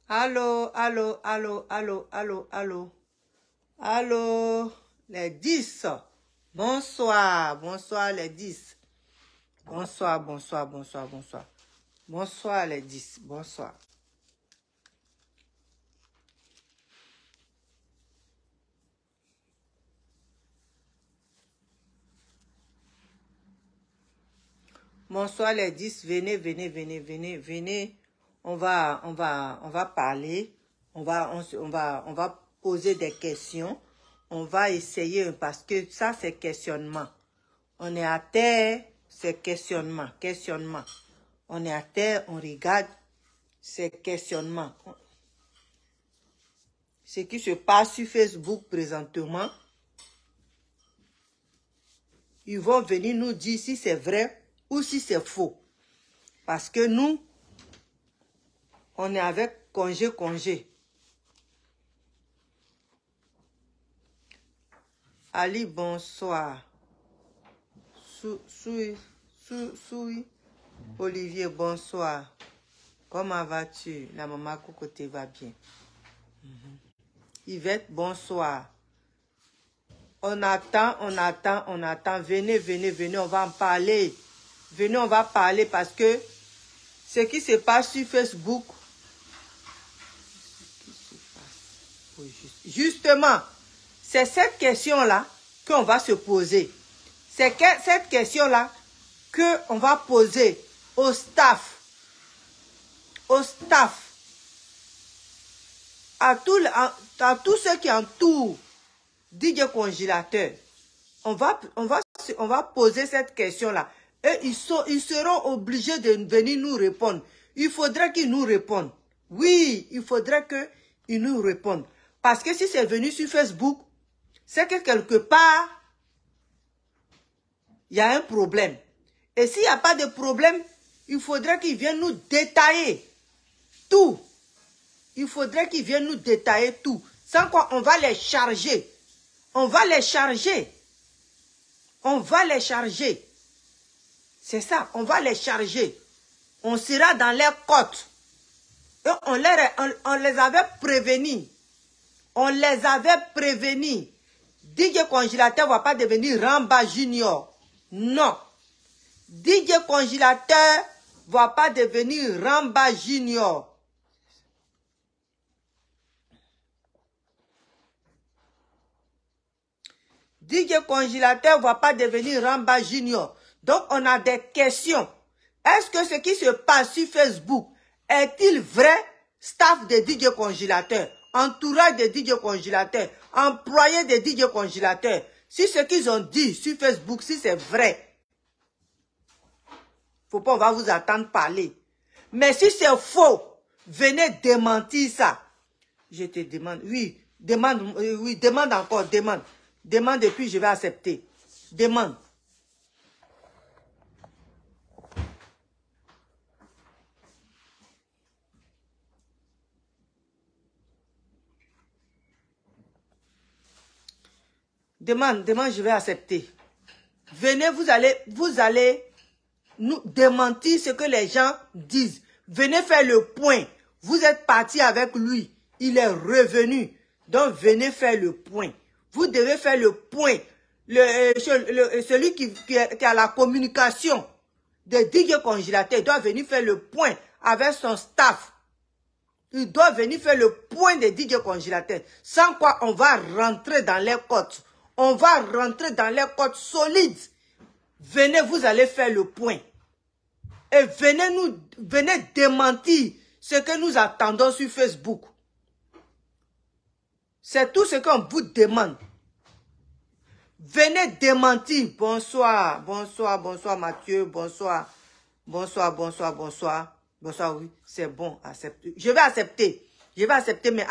Allô, allô, allô, allô, allô, allô. Allô, les 10. Bonsoir, bonsoir les 10. Bonsoir, bonsoir, bonsoir, bonsoir. Bonsoir les 10, bonsoir. Bonsoir les 10, venez, venez, venez, venez, venez. On va parler. On va poser des questions. On va essayer parce que ça c'est questionnement. On est à terre, c'est questionnement, questionnement. On est à terre, on regarde, c'est questionnement. Ce qui se passe sur Facebook présentement, ils vont venir nous dire si c'est vrai ou si c'est faux. Parce que nous, on est avec congé. Ali, bonsoir. Olivier, bonsoir. Comment vas-tu? La maman Cocoté va bien. Yvette, bonsoir. On attend. Venez, venez, venez, on va en parler. Venez, on va parler parce que ce qui se passe sur Facebook, justement, c'est cette question-là qu'on va se poser. C'est cette question-là qu'on va poser au staff, à tous ceux qui entourent DJ Congélateur. On va poser cette question-là. Et ils seront obligés de venir nous répondre. Il faudrait qu'ils nous répondent. Oui, il faudrait qu'ils nous répondent. Parce que si c'est venu sur Facebook, c'est que quelque part, il y a un problème. Et s'il n'y a pas de problème, il faudrait qu'ils viennent nous détailler tout. Il faudrait qu'ils viennent nous détailler tout. Sans quoi, on va les charger. On va les charger. On va les charger. C'est ça, on va les charger. On sera dans leurs côtes. Et on les avait prévenus. On les avait prévenus. DJ Congélateur ne va pas devenir Ramba Junior. Non. DJ Congélateur ne va pas devenir Ramba Junior. DJ Congélateur ne va pas devenir Ramba Junior. Donc, on a des questions. Est-ce que ce qui se passe sur Facebook est-il vrai? Staff de DJ Congélateur, entourage de DJ Congélateur, employé de DJ Congélateur. Si ce qu'ils ont dit sur Facebook, si c'est vrai, faut pas, on va vous attendre parler. Mais si c'est faux, venez démentir ça. Je te demande, oui, demande encore, demande. Demande et puis je vais accepter. Demande. Demande, je vais accepter. Venez, vous allez nous démentir ce que les gens disent. Venez faire le point. Vous êtes parti avec lui. Il est revenu. Donc, venez faire le point. Vous devez faire le point. Celui qui a la communication de DJ Congélateur doit venir faire le point avec son staff. Il doit venir faire le point de DJ Congélateur. Sans quoi, on va rentrer dans les côtes. On va rentrer dans les côtes solides. Venez, vous allez faire le point. Et venez démentir ce que nous attendons sur Facebook. C'est tout ce qu'on vous demande. Venez démentir. Bonsoir, bonsoir, bonsoir Mathieu, bonsoir. Bonsoir, bonsoir, bonsoir. Bonsoir, oui, c'est bon, accepte. Je vais accepter, mais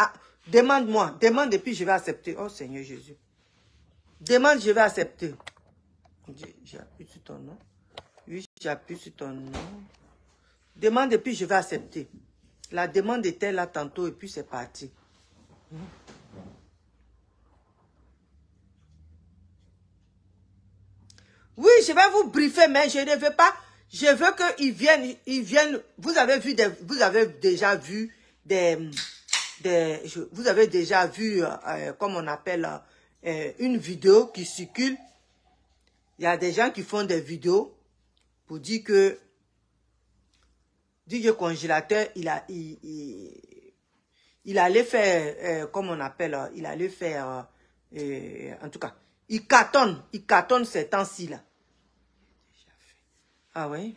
demande-moi. Demande et puis je vais accepter. Oh Seigneur Jésus. Demande, je vais accepter. J'appuie sur ton nom. Oui, j'appuie sur ton nom. Demande et puis je vais accepter. La demande était là tantôt et puis c'est parti. Oui, je vais vous briefer, mais je ne veux pas. Je veux qu'ils viennent. Vous avez déjà vu vous avez déjà vu, comme on appelle, une vidéo qui circule. Il y a des gens qui font des vidéos pour dire que DJ Congélateur, il allait faire, comme on appelle, il allait faire, en tout cas, il cartonne ces temps-ci là. Ah oui?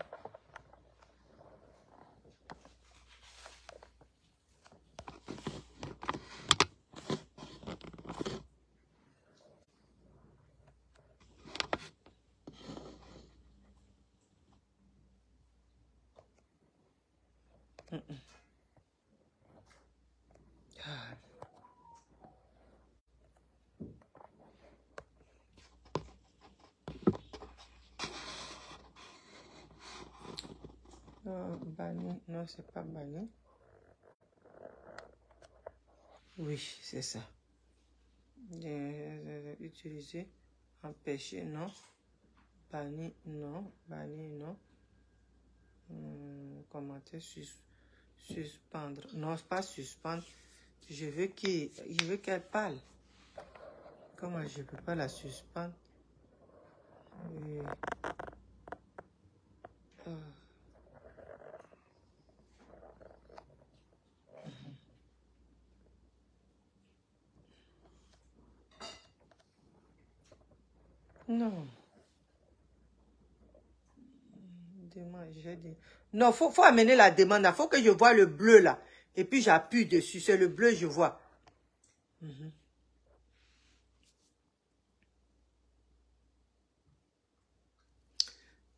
Banni, non, c'est pas banni. Oui, c'est ça. Utiliser, empêcher, non. Banni, non. Banni, non. Commenter, suspendre. Non, c'est pas suspendre. Je veux qu'elle parle. Comment je peux pas la suspendre? Non. Demande, j'ai dit. Non, faut amener la demande. Il faut que je vois le bleu là. Et puis j'appuie dessus. C'est le bleu, je vois.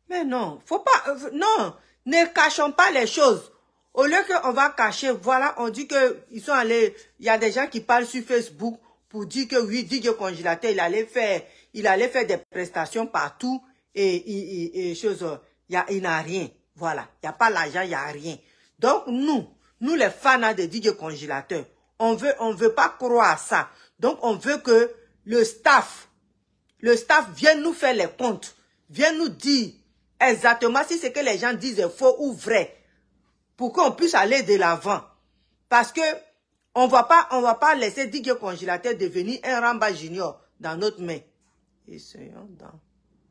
Mais non, faut pas. Non, ne cachons pas les choses. Au lieu qu'on va cacher, voilà, on dit que ils sont allés. Il y a des gens qui parlent sur Facebook pour dire que oui, DJ Congélateur, il allait faire des prestations partout et choses. Il n'a rien. Voilà, il n'y a pas l'argent, il n'y a rien. Donc nous les fans de DJ Congélateur, on veut pas croire à ça. Donc on veut que le staff vienne nous faire les comptes, vienne nous dire exactement si ce que les gens disent est faux ou vrai, pour qu'on puisse aller de l'avant. Parce que on va pas laisser DJ Congélateur devenir un Ramba Junior dans notre main. Essayons d'en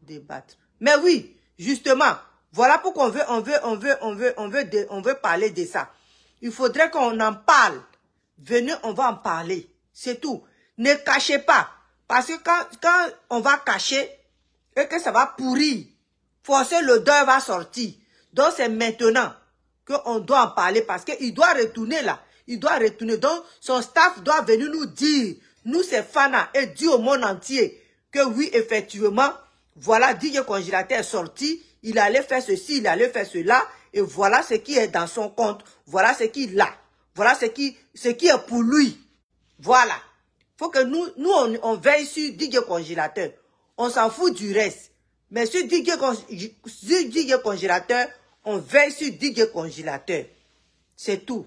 débattre. Mais oui, justement, voilà pourquoi on veut parler de ça. Il faudrait qu'on en parle. Venez, on va en parler. C'est tout. Ne cachez pas. Parce que quand on va cacher et que ça va pourrir, forcément l'odeur va sortir. Donc c'est maintenant qu'on doit en parler parce qu'il doit retourner là. Il doit retourner. Donc son staff doit venir nous dire, nous ces fans et dire au monde entier que oui, effectivement, voilà, DJ Congélateur est sorti, il allait faire ceci, il allait faire cela, et voilà ce qui est dans son compte, voilà ce qu'il a, voilà ce qui est pour lui. Voilà. Faut que nous on veille sur DJ Congélateur. On s'en fout du reste. Mais sur DJ Congélateur, on veille sur DJ Congélateur. C'est tout.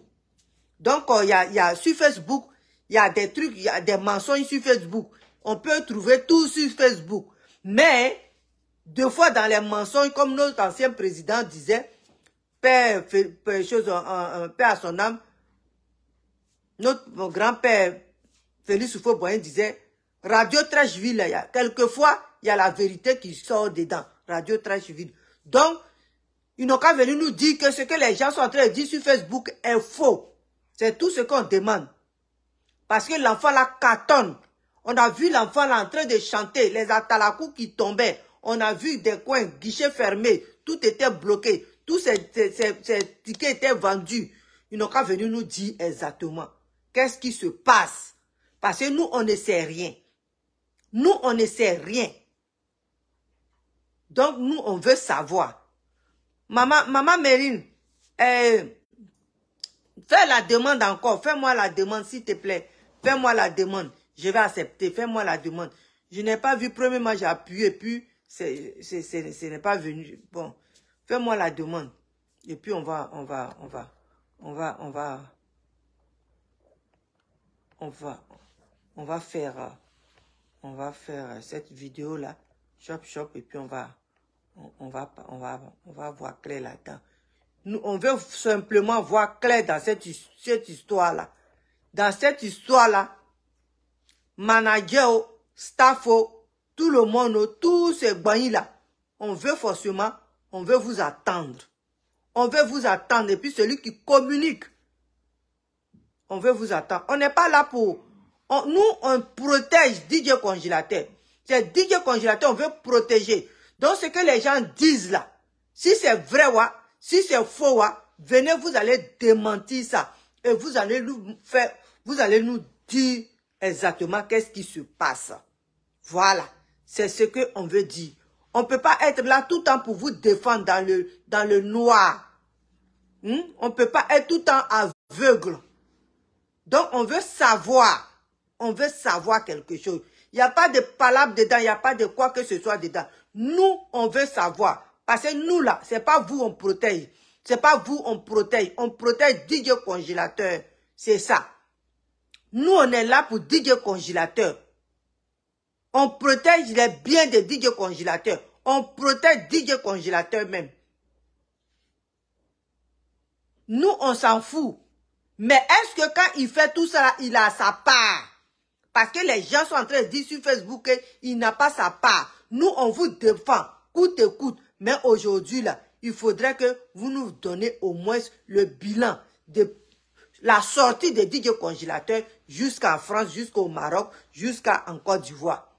Donc, il y a sur Facebook, il y a des trucs, il y a des mensonges sur Facebook. On peut trouver tout sur Facebook. Mais, deux fois dans les mensonges, comme notre ancien président disait, Père à son âme, notre grand-père Félix Houphouët-Boigny disait, Radio Trècheville, quelquefois, il y a la vérité qui sort dedans. Radio Trècheville. Donc, ils n'ont qu'à venir nous dire que ce que les gens sont en train de dire sur Facebook est faux. C'est tout ce qu'on demande. Parce que l'enfant là cartonne. On a vu l'enfant là en train de chanter, les atalakou qui tombaient. On a vu des coins, guichets fermés, tout était bloqué. Tous ces tickets étaient vendus. Ils n'ont qu'à venir nous dire exactement qu'est-ce qui se passe. Parce que nous, on ne sait rien. Nous, on ne sait rien. Donc, nous, on veut savoir. Maman Mérine, fais la demande encore. Fais-moi la demande, s'il te plaît. Fais-moi la demande. Je vais accepter. Fais-moi la demande. Je n'ai pas vu. Premièrement, j'ai appuyé. Puis, ce n'est pas venu. Bon. Fais-moi la demande. Et puis, on va faire cette vidéo-là. Chop, chop. Et puis, on va voir clair là-dedans. on veut simplement voir clair dans cette histoire-là. Dans cette histoire-là, manager, staff, tout le monde, tous ces bannis-là, on veut forcément, on veut vous attendre. On veut vous attendre. Et puis celui qui communique, on veut vous attendre. On n'est pas là pour... nous, on protège DJ Congélateur. C'est DJ Congélateur, on veut protéger. Donc, ce que les gens disent là, si c'est vrai, si c'est faux, venez, vous allez démentir ça. Et vous allez nous dire exactement qu'est-ce qui se passe. Voilà. C'est ce qu'on veut dire. On ne peut pas être là tout le temps pour vous défendre dans le noir. On ne peut pas être tout le temps aveugle. Donc, on veut savoir. On veut savoir quelque chose. Il n'y a pas de palabres dedans, il n'y a pas de quoi que ce soit dedans. Nous, on veut savoir. Parce que nous, là, ce n'est pas vous, on protège. Ce n'est pas vous, on protège. On protège DJ Congélateur. C'est ça. Nous, on est là pour DJ Congélateur. On protège les biens de DJ Congélateur. On protège DJ Congélateur même. Nous, on s'en fout. Mais est-ce que quand il fait tout ça, il a sa part? Parce que les gens sont en train de dire sur Facebook qu'il n'a pas sa part. Nous, on vous défend, coûte que coûte. Mais aujourd'hui, là, il faudrait que vous nous donnez au moins le bilan de la sortie de DJ Congélateur jusqu'en France, jusqu'au Maroc, jusqu'à en Côte d'Ivoire.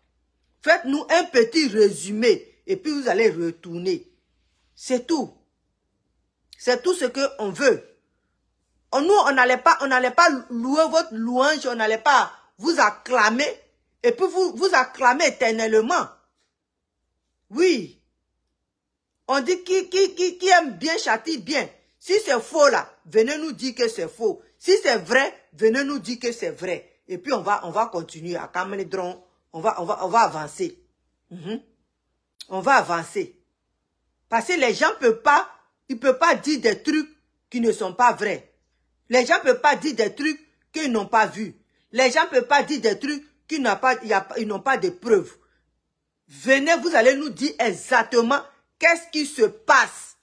Faites-nous un petit résumé et puis vous allez retourner. C'est tout. C'est tout ce qu'on veut. Nous, on n'allait pas louer votre louange, on n'allait pas vous acclamer et puis vous acclamer éternellement. Oui. On dit qui aime bien châtie bien. Si c'est faux là, venez nous dire que c'est faux. Si c'est vrai, venez nous dire que c'est vrai. Et puis on va continuer à calmer on va avancer. On va avancer. Parce que les gens ils peuvent pas dire des trucs qui ne sont pas vrais. Les gens ne peuvent pas dire des trucs qu'ils n'ont pas vus. Les gens ne peuvent pas dire des trucs qu'ils n'ont pas de preuves. Venez, vous allez nous dire exactement qu'est-ce qui se passe.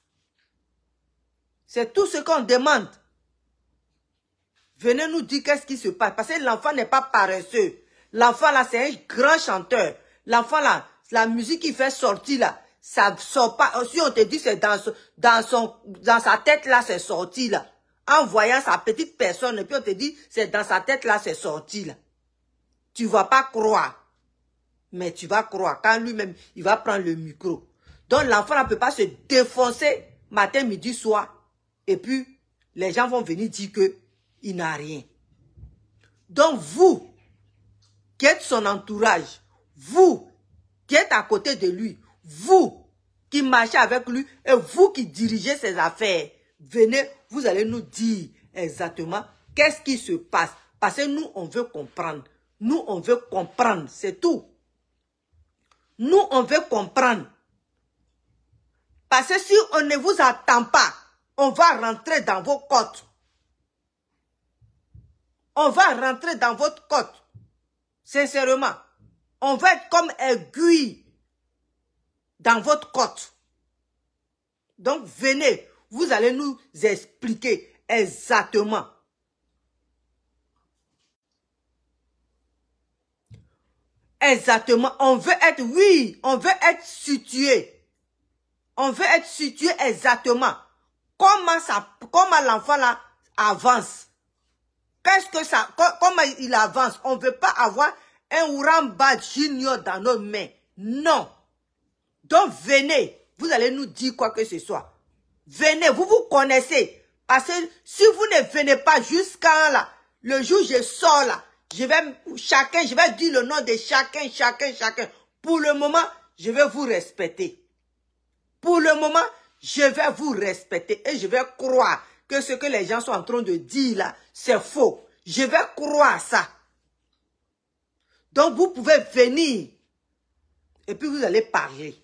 C'est tout ce qu'on demande. Venez nous dire qu'est-ce qui se passe. Parce que l'enfant n'est pas paresseux. L'enfant là, c'est un grand chanteur. L'enfant là, la musique qu'il fait sortir là, ça sort pas. Si on te dit c'est dans sa tête là, c'est sorti là. En voyant sa petite personne, et puis on te dit, c'est dans sa tête là, c'est sorti là. Tu ne vas pas croire. Mais tu vas croire. Quand lui-même, il va prendre le micro. Donc l'enfant ne peut pas se défoncer matin, midi, soir. Et puis, les gens vont venir dire qu'il n'a rien. Donc vous, qui êtes son entourage, vous, qui êtes à côté de lui, vous, qui marchez avec lui, et vous qui dirigez ses affaires, venez, vous allez nous dire exactement qu'est-ce qui se passe. Parce que nous, on veut comprendre. Nous, on veut comprendre. C'est tout. Nous, on veut comprendre. Parce que si on ne vous attend pas, on va rentrer dans vos côtes. On va rentrer dans votre côte. Sincèrement. On va être comme aiguille dans votre côte. Donc, venez. Vous allez nous expliquer exactement. Exactement. On veut être, oui, on veut être situé. On veut être situé exactement. Comment l'enfant là avance. Qu'est-ce que ça, comment il avance. On ne veut pas avoir un Ouramba Junior dans nos mains. Non. Donc venez. Vous allez nous dire quoi que ce soit. Venez, vous vous connaissez. Parce que si vous ne venez pas jusqu'à là, le jour où je sors là, je vais dire le nom de chacun. Pour le moment, je vais vous respecter. Pour le moment, je vais vous respecter. Et je vais croire que ce que les gens sont en train de dire là, c'est faux. Je vais croire ça. Donc vous pouvez venir. Et puis vous allez parler.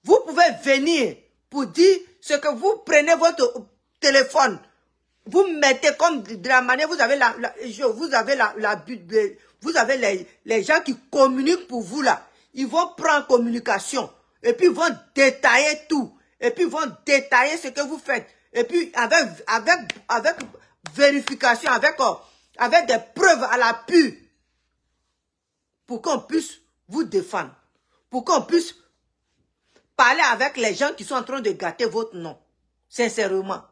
Vous pouvez venir pour dire ce que vous prenez votre téléphone. Vous mettez comme de la manière, vous avez vous avez les gens qui communiquent pour vous là. Ils vont prendre communication. Et puis, ils vont détailler tout. Et puis, ils vont détailler ce que vous faites. Et puis, avec vérification, avec des preuves à l'appui. Pour qu'on puisse vous défendre. Pour qu'on puisse parler avec les gens qui sont en train de gâter votre nom. Sincèrement.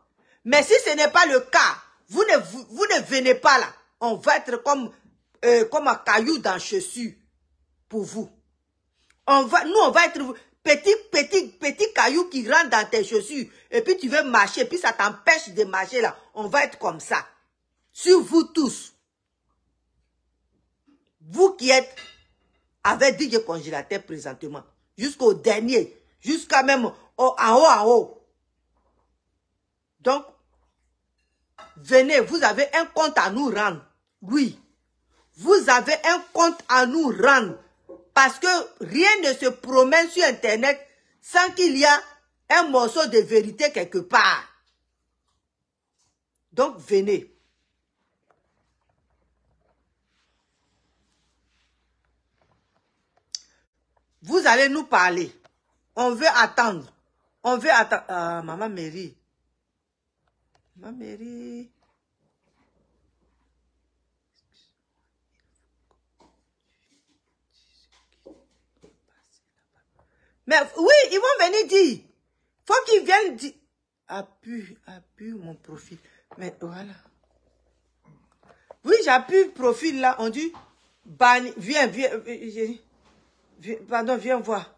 Mais si ce n'est pas le cas, vous ne venez pas là. On va être comme un caillou dans chaussure pour vous. Nous, on va être petit caillou qui rentre dans tes chaussures. Et puis tu veux marcher, puis ça t'empêche de marcher là. On va être comme ça. Sur vous tous. Vous qui êtes avec DJ Congélateur présentement. Jusqu'au dernier. Jusqu'à même en haut. Donc, venez, vous avez un compte à nous rendre. Oui. Vous avez un compte à nous rendre. Parce que rien ne se promène sur Internet sans qu'il y a un morceau de vérité quelque part. Donc, venez. Vous allez nous parler. On veut attendre. On veut attendre. Ah, Maman Mary. Maman Mary. Mais oui, ils vont venir dire. Faut qu'ils viennent dire. Appuie mon profil. Mais voilà. Oui, j'appuie le profil là. On dit, viens. Pardon, viens voir.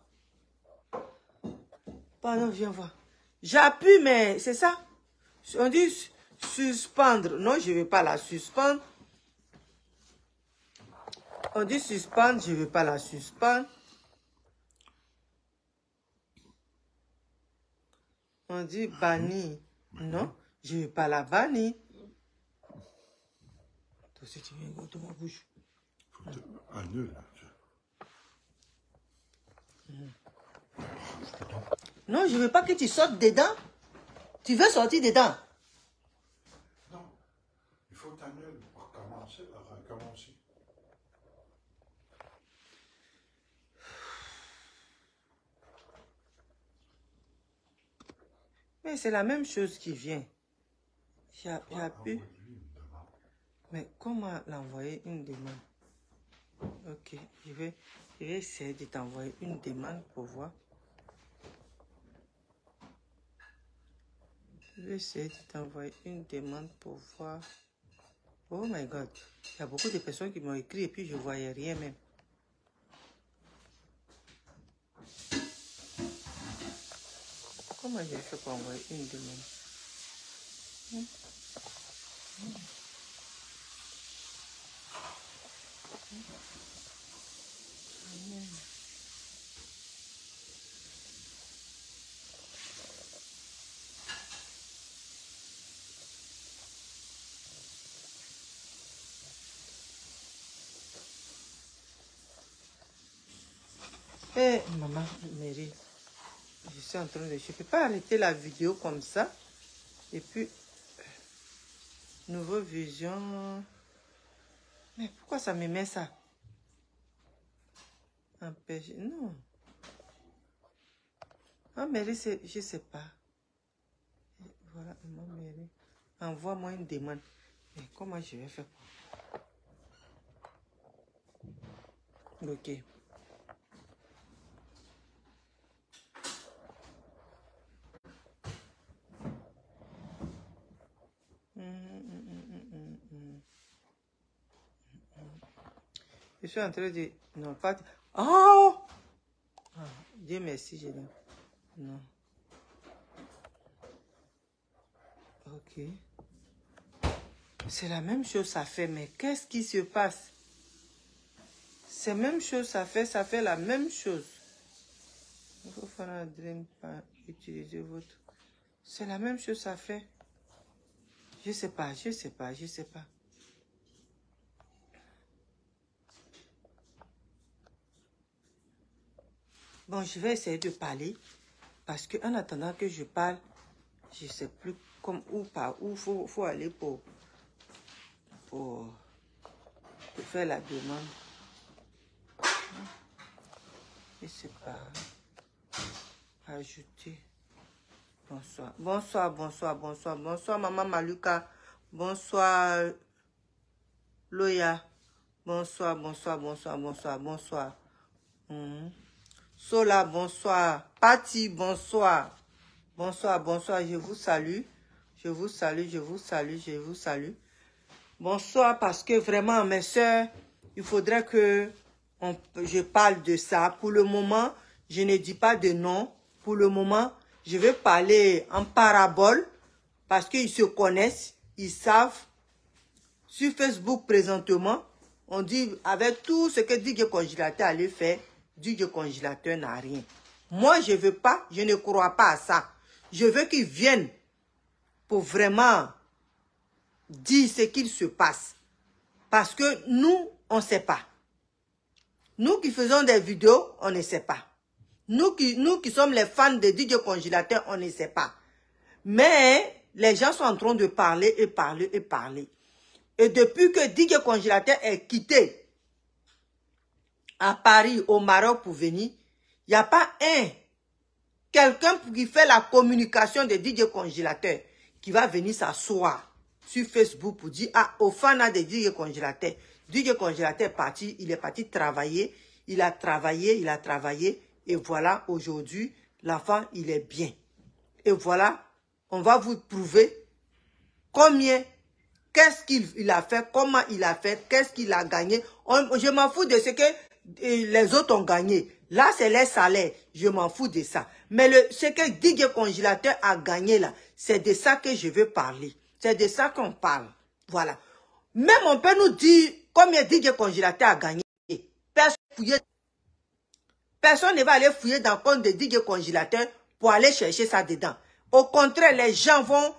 Pardon, viens voir. J'appuie, mais c'est ça. On dit suspendre. Non, je ne vais pas la suspendre. On dit suspendre, je ne vais pas la suspendre. On dit bannir. Non, je ne vais pas la bannir. Toi, si tu viens de ma bouche. Annule. Non, je ne veux pas que tu sortes dedans. Tu veux sortir dedans. Non, il faut t'annuler pour recommencer. Mais c'est la même chose qui vient. J'appuie. Mais comment l'envoyer une demande? Ok, je vais essayer de t'envoyer une demande pour voir. Je vais essayer de t'envoyer une demande pour voir. Oh my God. Il y a beaucoup de personnes qui m'ont écrit et puis je ne voyais rien même. Comment j'ai fait pour envoyer une demande? Eh, Maman Mary, je suis en train de... Je ne peux pas arrêter la vidéo comme ça. Et puis, nouveau vision. Mais pourquoi ça me met ça? Empêcher. Non. Ah, Mary, je ne sais pas. Et voilà, Maman Mary. Envoie-moi une demande. Mais comment je vais faire? Ok. Je suis en train de... Non, pas... Oh! Ah, Dieu merci, je l'ai... Non. Ok. C'est la même chose, ça fait. Mais qu'est-ce qui se passe? C'est la même chose, ça fait la même chose. Il faut faire un dream, pas utiliser votre... C'est la même chose, ça fait. Je sais pas. Bon, je vais essayer de parler. Parce que en attendant que je parle, je ne sais plus où faut aller pour faire la demande. Je ne sais pas. Ajouter. Bonsoir. Bonsoir, bonsoir, bonsoir. Bonsoir, Maman Maluka. Bonsoir, Loya. Bonsoir, bonsoir, bonsoir, bonsoir, bonsoir. Sola, bonsoir. Patti, bonsoir. Bonsoir, bonsoir, je vous salue. Je vous salue, je vous salue, je vous salue. Bonsoir, parce que vraiment, mes soeurs, il faudrait que je parle de ça. Pour le moment, je ne dis pas de nom. Pour le moment, je vais parler en parabole, parce qu'ils se connaissent, ils savent. Sur Facebook, présentement, on dit, avec tout ce que DJ Congélateur allait faire, DJ Congélateur n'a rien. Moi, je veux pas, je ne crois pas à ça. Je veux qu'ils viennent pour vraiment dire ce qu'il se passe. Parce que nous, on ne sait pas. Nous qui faisons des vidéos, on ne sait pas. Nous qui sommes les fans de DJ Congélateur, on ne sait pas. Mais les gens sont en train de parler et parler et parler. Et depuis que DJ Congélateur est quitté à Paris, au Maroc pour venir, il n'y a pas quelqu'un qui fait la communication de DJ Congélateur qui va venir s'asseoir sur Facebook pour dire, ah, aux fans de DJ Congélateur. DJ Congélateur est parti, il est parti travailler, il a travaillé, et voilà, aujourd'hui, l'enfant, il est bien. Et voilà, on va vous prouver combien, qu'est-ce qu'il a fait, comment il a fait, qu'est-ce qu'il a gagné. Je m'en fous de ce que les autres ont gagné. Là, c'est les salaires. Je m'en fous de ça. Mais ce que DJ Congélateur a gagné là, c'est de ça que je veux parler. C'est de ça qu'on parle. Voilà. Même on peut nous dire combien DJ Congélateur a gagné. Personne ne va aller fouiller dans le compte de DJ Congélateur pour aller chercher ça dedans. Au contraire, les gens vont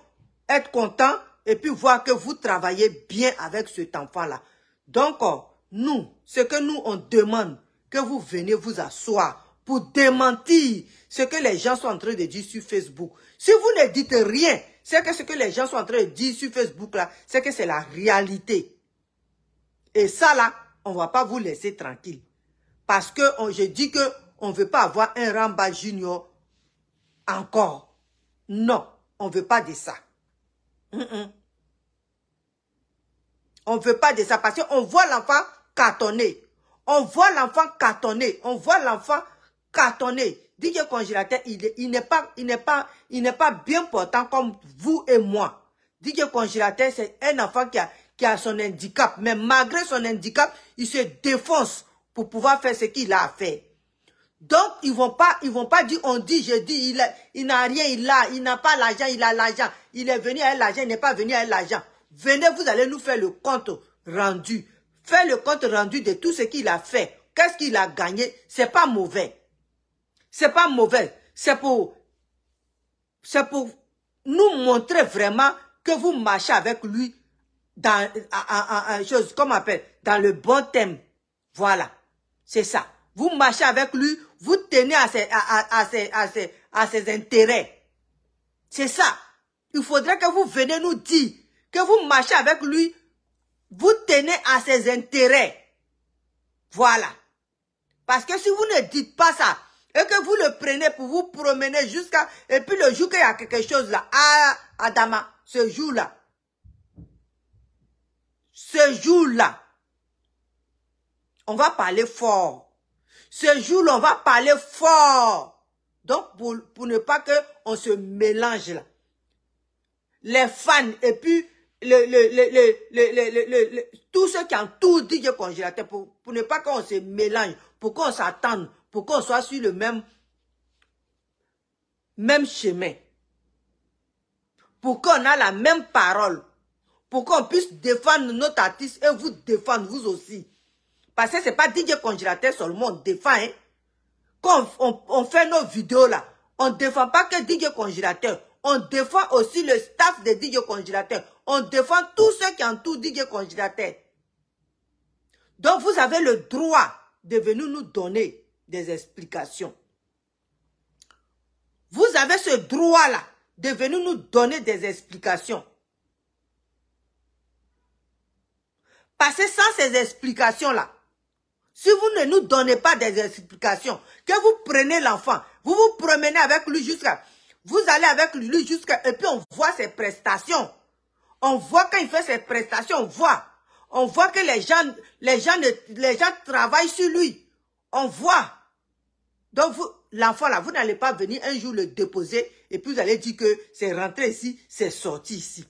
être contents et puis voir que vous travaillez bien avec cet enfant-là. Donc, nous, ce que nous, on demande, que vous venez vous asseoir pour démentir ce que les gens sont en train de dire sur Facebook. Si vous ne dites rien, c'est que ce que les gens sont en train de dire sur Facebook, là, c'est que c'est la réalité. Et ça, là, on ne va pas vous laisser tranquille. Parce que je dis qu'on ne veut pas avoir un Ramba Junior encore. Non, on ne veut pas de ça. On ne veut pas de ça parce qu'on voit l'enfant cartonner. On voit l'enfant cartonner. On voit l'enfant cartonner. DJ Congélateur, il n'est pas bien portant comme vous et moi. DJ Congélateur, c'est un enfant qui a son handicap. Mais malgré son handicap, il se défonce pour pouvoir faire ce qu'il a à faire. Donc, ils vont pas dire, on dit, je dis, il n'a rien, il n'a pas l'argent, il a l'argent. Il est venu avec l'argent, il n'est pas venu avec l'argent. Venez, vous allez nous faire le compte rendu. Faire le compte rendu de tout ce qu'il a fait. Qu'est-ce qu'il a gagné? C'est pas mauvais. C'est pas mauvais. C'est pour nous montrer vraiment que vous marchez avec lui dans chose, comment on appelle, dans le bon thème. Voilà. C'est ça. Vous marchez avec lui, vous tenez à ses intérêts. C'est ça. Il faudrait que vous venez nous dire que vous marchez avec lui, vous tenez à ses intérêts. Voilà. Parce que si vous ne dites pas ça, et que vous le prenez pour vous promener jusqu'à... Et puis le jour qu'il y a quelque chose là, ah, Adama, ce jour-là, on va parler fort. Ce jour-là, on va parler fort. Donc, pour ne pas qu'on se mélange là. Les fans et puis tous ceux qui entourent DJ Congélateur pour ne pas qu'on se mélange, pour qu'on s'attende, pour qu'on soit sur le même chemin. Pour qu'on ait la même parole. Pour qu'on puisse défendre notre artiste et vous défendre vous aussi. Parce que ce n'est pas DJ Congélateur seulement, on défend. Hein? Quand on fait nos vidéos là, on ne défend pas que DJ Congélateur. On défend aussi le staff de DJ Congélateur. On défend tous ceux qui entourent DJ Congélateur. Donc vous avez le droit de venir nous donner des explications. Vous avez ce droit-là de venir nous donner des explications. Parce que sans ces explications-là, Si vous ne nous donnez pas des explications, que vous prenez l'enfant, vous vous promenez avec lui jusqu'à... Vous allez avec lui jusqu'à... Et puis on voit ses prestations. On voit quand il fait ses prestations, on voit. On voit que les gens travaillent sur lui. On voit. Donc l'enfant là, vous n'allez pas venir un jour le déposer et puis vous allez dire que c'est rentré ici, c'est sorti ici.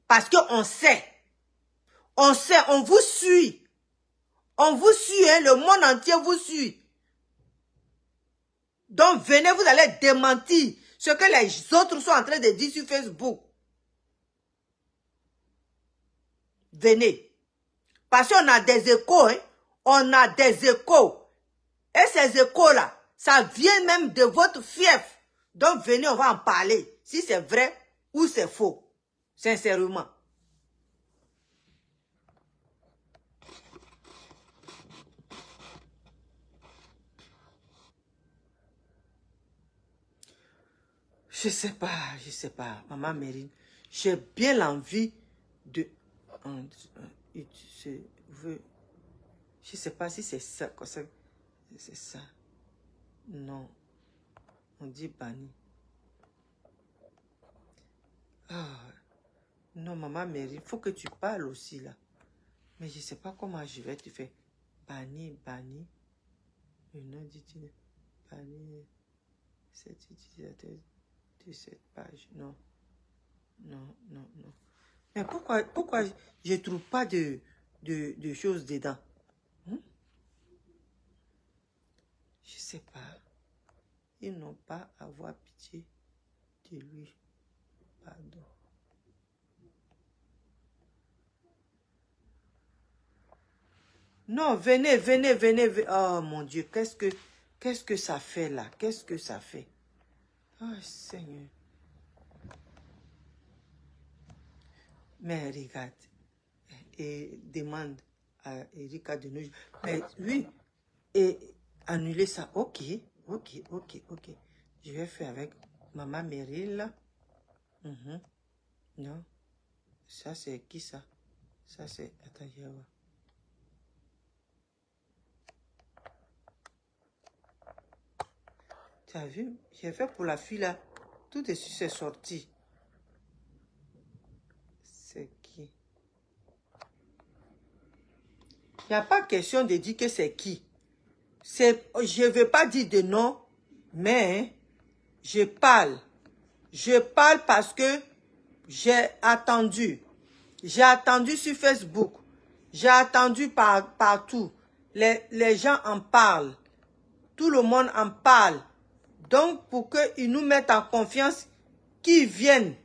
Parce qu'on sait. On sait, on vous suit. On vous suit, hein, le monde entier vous suit. Donc venez, vous allez démentir ce que les autres sont en train de dire sur Facebook. Venez. Parce qu'on a des échos, hein. On a des échos. Et ces échos-là, ça vient même de votre fief. Donc venez, on va en parler. Si c'est vrai ou c'est faux. Sincèrement. Je sais pas, Maman Mérine. J'ai bien l'envie de... Je sais pas si c'est ça, c'est ça. Non. On dit banni. Ah. Non, Maman Mérine, il faut que tu parles aussi là. Mais je sais pas comment je vais te faire. Banni. Le nom d'utilisateur. Banni. Cet utilisateur de cette page. Non. Mais pourquoi je trouve pas de choses dedans? Je sais pas. Ils n'ont pas à avoir pitié de lui. Pardon. Non, venez. Oh mon Dieu, qu'est-ce que ça fait là? Qu'est-ce que ça fait? Oh Seigneur. Mais regarde, et demande à Erika de nous... Mais oui, et annuler ça. Ok. Je vais faire avec Maman Meryl. Non. Ça, c'est qui ça? Ça, c'est... Attends, je vais voir. Tu as vu? J'ai fait pour la fille là. Tout de suite, c'est sorti. C'est qui? Il n'y a pas question de dire que c'est qui. Je ne veux pas dire de nom, mais je parle. Je parle parce que j'ai attendu. J'ai attendu sur Facebook. J'ai attendu partout. Les gens en parlent. Tout le monde en parle. Donc, pour qu'ils nous mettent en confiance, qu'ils viennent.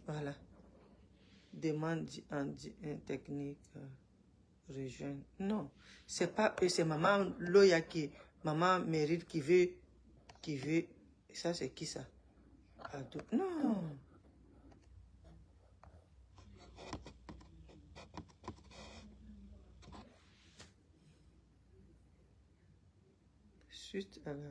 Voilà. Demande en technique rejoindre. Non, c'est pas eux, c'est Maman Loya qui, Maman Mérite qui veut. Ça, c'est qui ça? Non. Suite à la...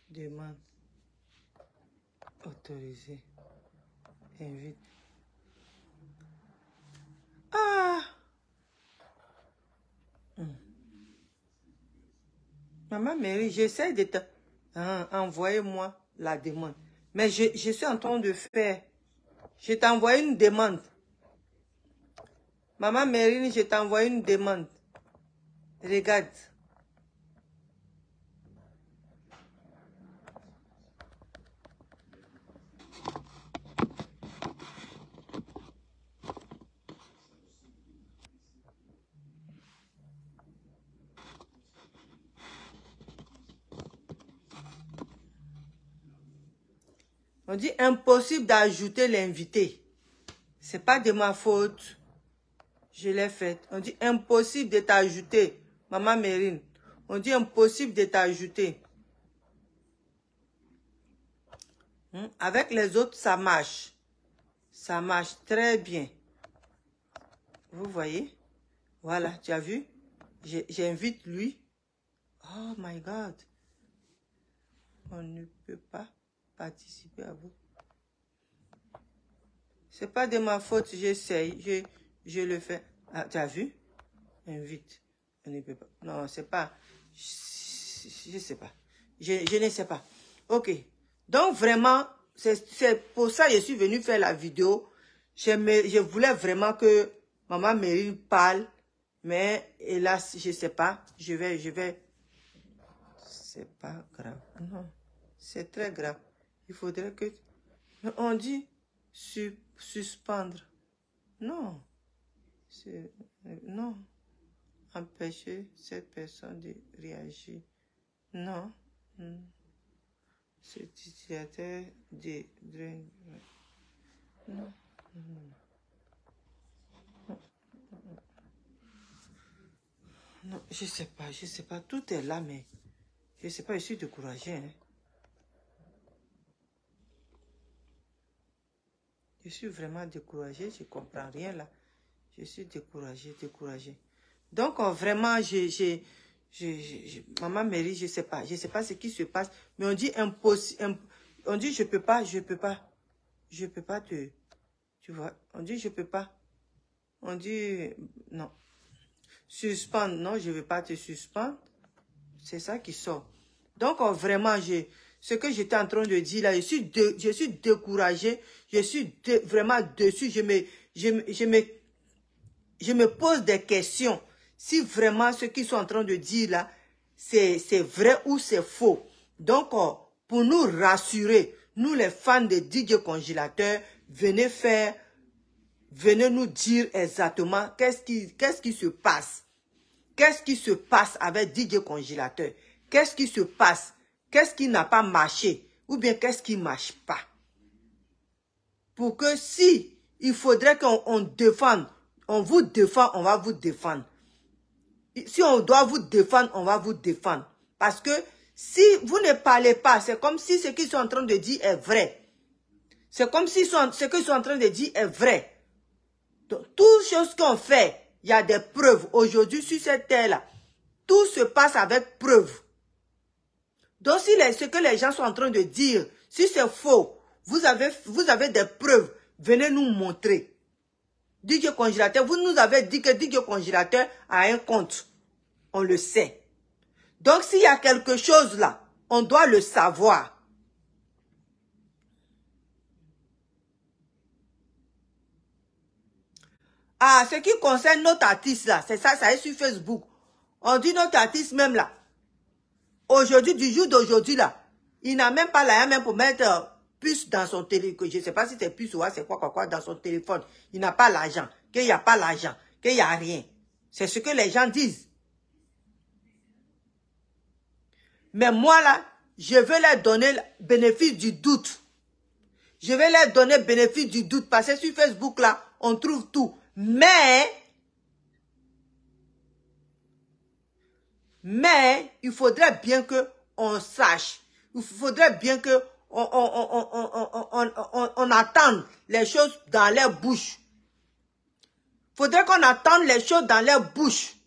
Demande. Autorisé. Invite. Ah! Maman Mary, j'essaie de te... envoyer-moi la demande. Mais je suis en train de faire. Je t'ai envoyé une demande. Maman Mary, je t'ai envoyé une demande. Regarde. On dit impossible d'ajouter l'invité. C'est pas de ma faute. Je l'ai faite. On dit impossible de t'ajouter. Maman Mérine. On dit impossible de t'ajouter. Avec les autres, ça marche. Ça marche très bien. Vous voyez? Voilà, tu as vu? J'invite lui. Oh my God. On ne peut pas participer à vous. C'est pas de ma faute, j'essaye. Je le fais. Ah, tu as vu? Invite. On ne peut pas. Non, c'est pas. Je sais pas. Je ne sais pas. Ok. Donc vraiment, c'est pour ça que je suis venue faire la vidéo. Je voulais vraiment que Maman Meryl parle. Mais hélas, je sais pas. Je vais. C'est pas grave. Non. C'est très grave. Il faudrait que... On dit suspendre. Non. Non. Empêcher cette personne de réagir. Non. Cet utilisateur de... Non. Non, je sais pas. Tout est là, mais je sais pas, je suis découragée. Hein. Je suis vraiment découragée, je comprends rien là. Je suis découragée. Donc, vraiment, Maman Meryl, je sais pas ce qui se passe, mais on dit impossible, on dit je peux pas te, tu vois, on dit je peux pas, on dit non. Suspendre, non, je ne vais pas te suspendre. C'est ça qui sort. Donc, vraiment, ce que j'étais en train de dire là, je suis découragée. Je suis vraiment dessus. Je me pose des questions. Si vraiment ce qu'ils sont en train de dire là, c'est vrai ou c'est faux. Donc, pour nous rassurer, nous les fans de DJ Congélateur, venez nous dire exactement qu'est-ce qui se passe. Qu'est-ce qui se passe avec DJ Congélateur? Qu'est-ce qui se passe? Qu'est-ce qui n'a pas marché? Ou bien qu'est-ce qui ne marche pas? Pour que si il faudrait qu'on défende, on vous défend, on va vous défendre. Si on doit vous défendre, on va vous défendre. Parce que si vous ne parlez pas, c'est comme si ce qu'ils sont en train de dire est vrai. C'est comme si ce qu'ils sont en train de dire est vrai. Donc, toutes choses qu'on fait, il y a des preuves. Aujourd'hui, sur cette terre-là, tout se passe avec preuves. Donc, si ce que les gens sont en train de dire, si c'est faux, vous avez des preuves, venez nous montrer. DJ Congélateur, vous nous avez dit que DJ Congélateur a un compte. On le sait. Donc, s'il y a quelque chose là, on doit le savoir. Ah, ce qui concerne notre artiste là, c'est ça, ça est sur Facebook. On dit notre artiste même là. Aujourd'hui, du jour d'aujourd'hui là, il n'a même pas la même pour mettre puce dans son téléphone. Je ne sais pas si c'est puce ou c'est quoi dans son téléphone. Il n'a pas l'argent, qu'il n'y a pas l'argent, qu'il n'y a rien. C'est ce que les gens disent. Mais moi là, je vais leur donner le bénéfice du doute. Je vais leur donner le bénéfice du doute parce que sur Facebook là, on trouve tout. Mais il faudrait bien que on sache. Il faudrait bien que on attende les choses dans leur bouche. Il faudrait qu'on attende les choses dans leur bouche.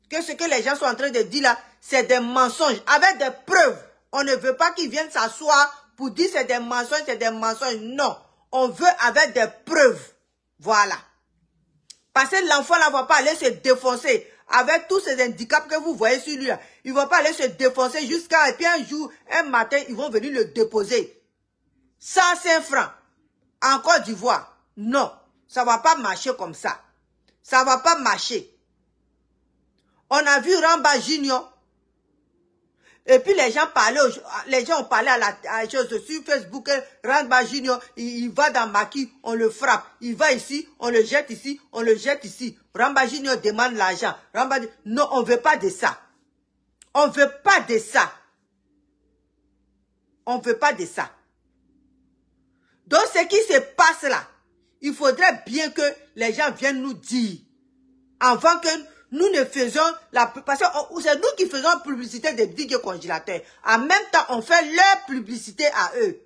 Que ce que les gens sont en train de dire là, c'est des mensonges. Avec des preuves. On ne veut pas qu'ils viennent s'asseoir pour dire c'est des mensonges, c'est des mensonges. Non. On veut avec des preuves. Voilà. Parce que l'enfant là ne va pas aller se défoncer avec tous ces handicaps que vous voyez sur lui là. Il ne va pas aller se défoncer jusqu'à... Et puis un jour, un matin, ils vont venir le déposer. 105 francs en Côte d'Ivoire. Non, ça ne va pas marcher comme ça. Ça ne va pas marcher. On a vu Ramba Junior. Et puis les gens ont parlé à la chose sur Facebook. Ramba Junior, il va dans Maki, on le frappe. Il va ici, on le jette ici, on le jette ici. Ramba Junior demande l'argent. Non, on ne veut pas de ça. On ne veut pas de ça. On ne veut pas de ça. Donc ce qui se passe là, il faudrait bien que les gens viennent nous dire. Avant que nous ne faisons la... Parce que c'est nous qui faisons la publicité des DJ Congélateurs. En même temps, on fait leur publicité à eux.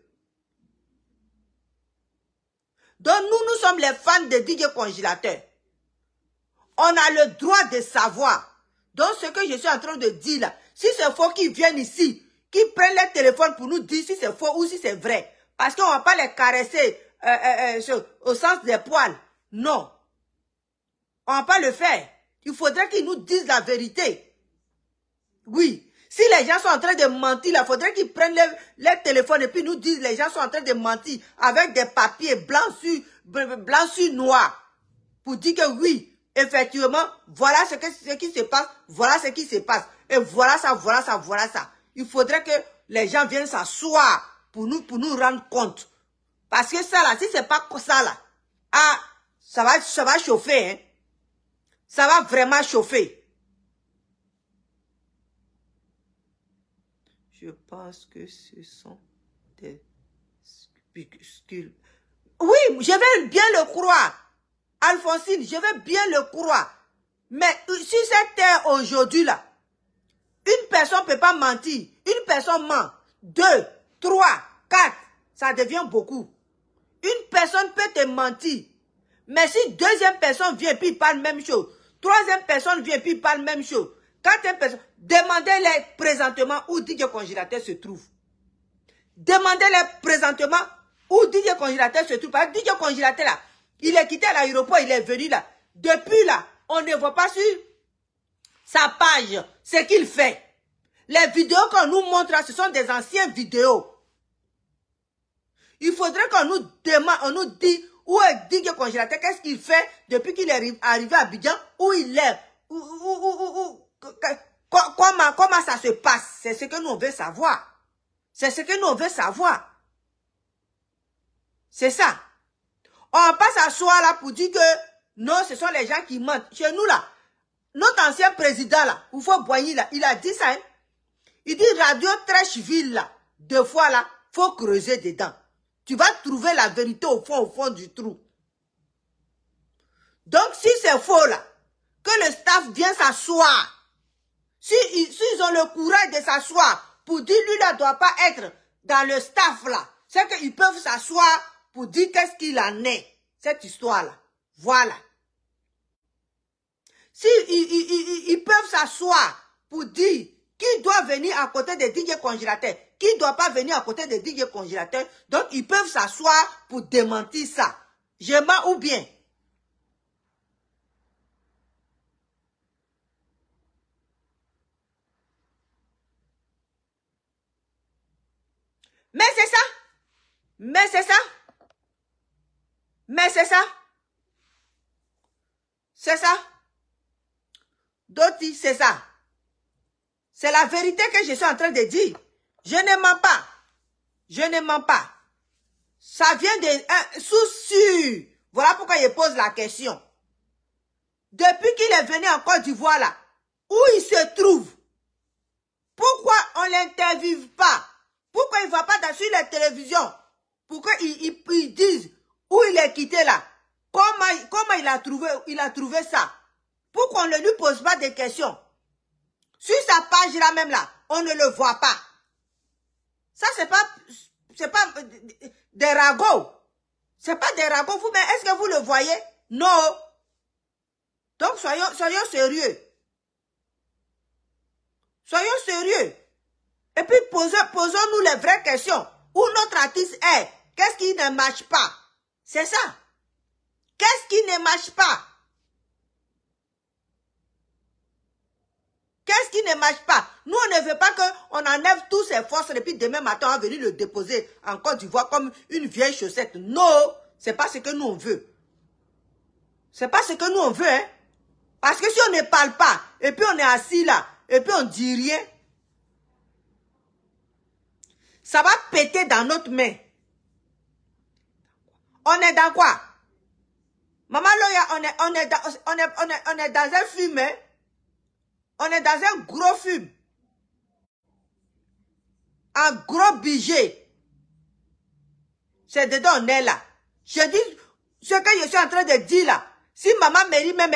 Donc nous sommes les fans de DJ Congélateur. On a le droit de savoir. Donc ce que je suis en train de dire là, si c'est faux qu'ils viennent ici, qu'ils prennent les téléphones pour nous dire si c'est faux ou si c'est vrai. Parce qu'on ne va pas les caresser au sens des poils. Non. On ne va pas le faire. Il faudrait qu'ils nous disent la vérité. Oui. Si les gens sont en train de mentir, il faudrait qu'ils prennent les téléphones et puis nous disent les gens sont en train de mentir avec des papiers blancs sur noir. Pour dire que oui, effectivement, voilà ce qui se passe, voilà ce qui se passe. Et voilà ça, voilà ça, voilà ça. Il faudrait que les gens viennent s'asseoir pour nous rendre compte. Parce que ça là, si c'est pas ça là, ah, ça va chauffer, hein. Ça va vraiment chauffer. Je pense que ce sont des spécules. Oui, je vais bien le croire. Alphonsine, je vais bien le croire. Mais sur cette terre aujourd'hui là, une personne ne peut pas mentir. Une personne ment. 2, 3, 4, ça devient beaucoup. Une personne peut te mentir. Mais si deuxième personne vient puis il parle même chose, troisième personne vient puis il parle même chose, quatrième personne, demandez-les présentement où DJ Congélateur se trouve. Demandez-les présentement où DJ Congélateur se trouve. Parce que DJ Congélateur là, il est quitté à l'aéroport, il est venu là. Depuis là, on ne voit pas sur sa page ce qu'il fait. Les vidéos qu'on nous montre là, ce sont des anciennes vidéos. Il faudrait qu'on nous demande, on nous dise où est DJ Congélateur, qu'est-ce qu'il fait depuis qu'il est arrivé à Abidjan, où il est, comment ça se passe. C'est ce que nous on veut savoir. C'est ce que nous on veut savoir. C'est ça. On va pas s'asseoir là pour dire que non, ce sont les gens qui mentent. Chez nous là, notre ancien président là, Oufo Boigny là, il a dit ça. Hein? Il dit radio Trècheville là, 2 fois là, faut creuser dedans. Tu vas trouver la vérité au fond du trou. Donc si c'est faux là, que le staff vient s'asseoir. S'ils ont le courage de s'asseoir pour dire lui là doit pas être dans le staff là, c'est qu'ils peuvent s'asseoir pour dire qu'est-ce qu'il en est, cette histoire-là. Voilà. Si ils peuvent s'asseoir pour dire qui doit venir à côté de DJ Congélateur, qui ne doit pas venir à côté de DJ Congélateur, donc ils peuvent s'asseoir pour démentir ça. Je mens ou bien? Mais c'est ça. Mais c'est ça. Mais c'est ça. C'est ça. D'autres disent c'est ça. C'est la vérité que je suis en train de dire. Je ne mens pas. Je ne mens pas. Ça vient de sous-sûr. Voilà pourquoi je pose la question. Depuis qu'il est venu en Côte d'Ivoire là, où il se trouve? Pourquoi on ne l'interviewe pas? Pourquoi il ne va pas sur les télévisions? Pourquoi ils disent où il est quitté là? Comment il a trouvé ça? Pourquoi on ne lui pose pas de questions? Sur sa page là même là, on ne le voit pas. Ça c'est pas des ragots. C'est pas des ragots. Vous, mais est-ce que vous le voyez? Non. Donc soyons sérieux. Soyons sérieux. Et puis posons-nous les vraies questions. Où notre artiste est? Qu'est-ce qui ne marche pas? C'est ça. Qu'est-ce qui ne marche pas? Qu'est-ce qui ne marche pas? Nous, on ne veut pas qu'on enlève tous ses forces et puis demain matin, on va venir le déposer en Côte d'Ivoire comme une vieille chaussette. Non, c'est pas ce que nous, on veut. C'est pas ce que nous, on veut. Hein? Parce que si on ne parle pas, et puis on est assis là, et puis on ne dit rien, ça va péter dans notre main. On est dans quoi? Maman Loya, on est dans un film, hein? On est dans un gros film. Un gros budget. C'est dedans, on est là. Je dis ce que je suis en train de dire là. Si maman Mary même,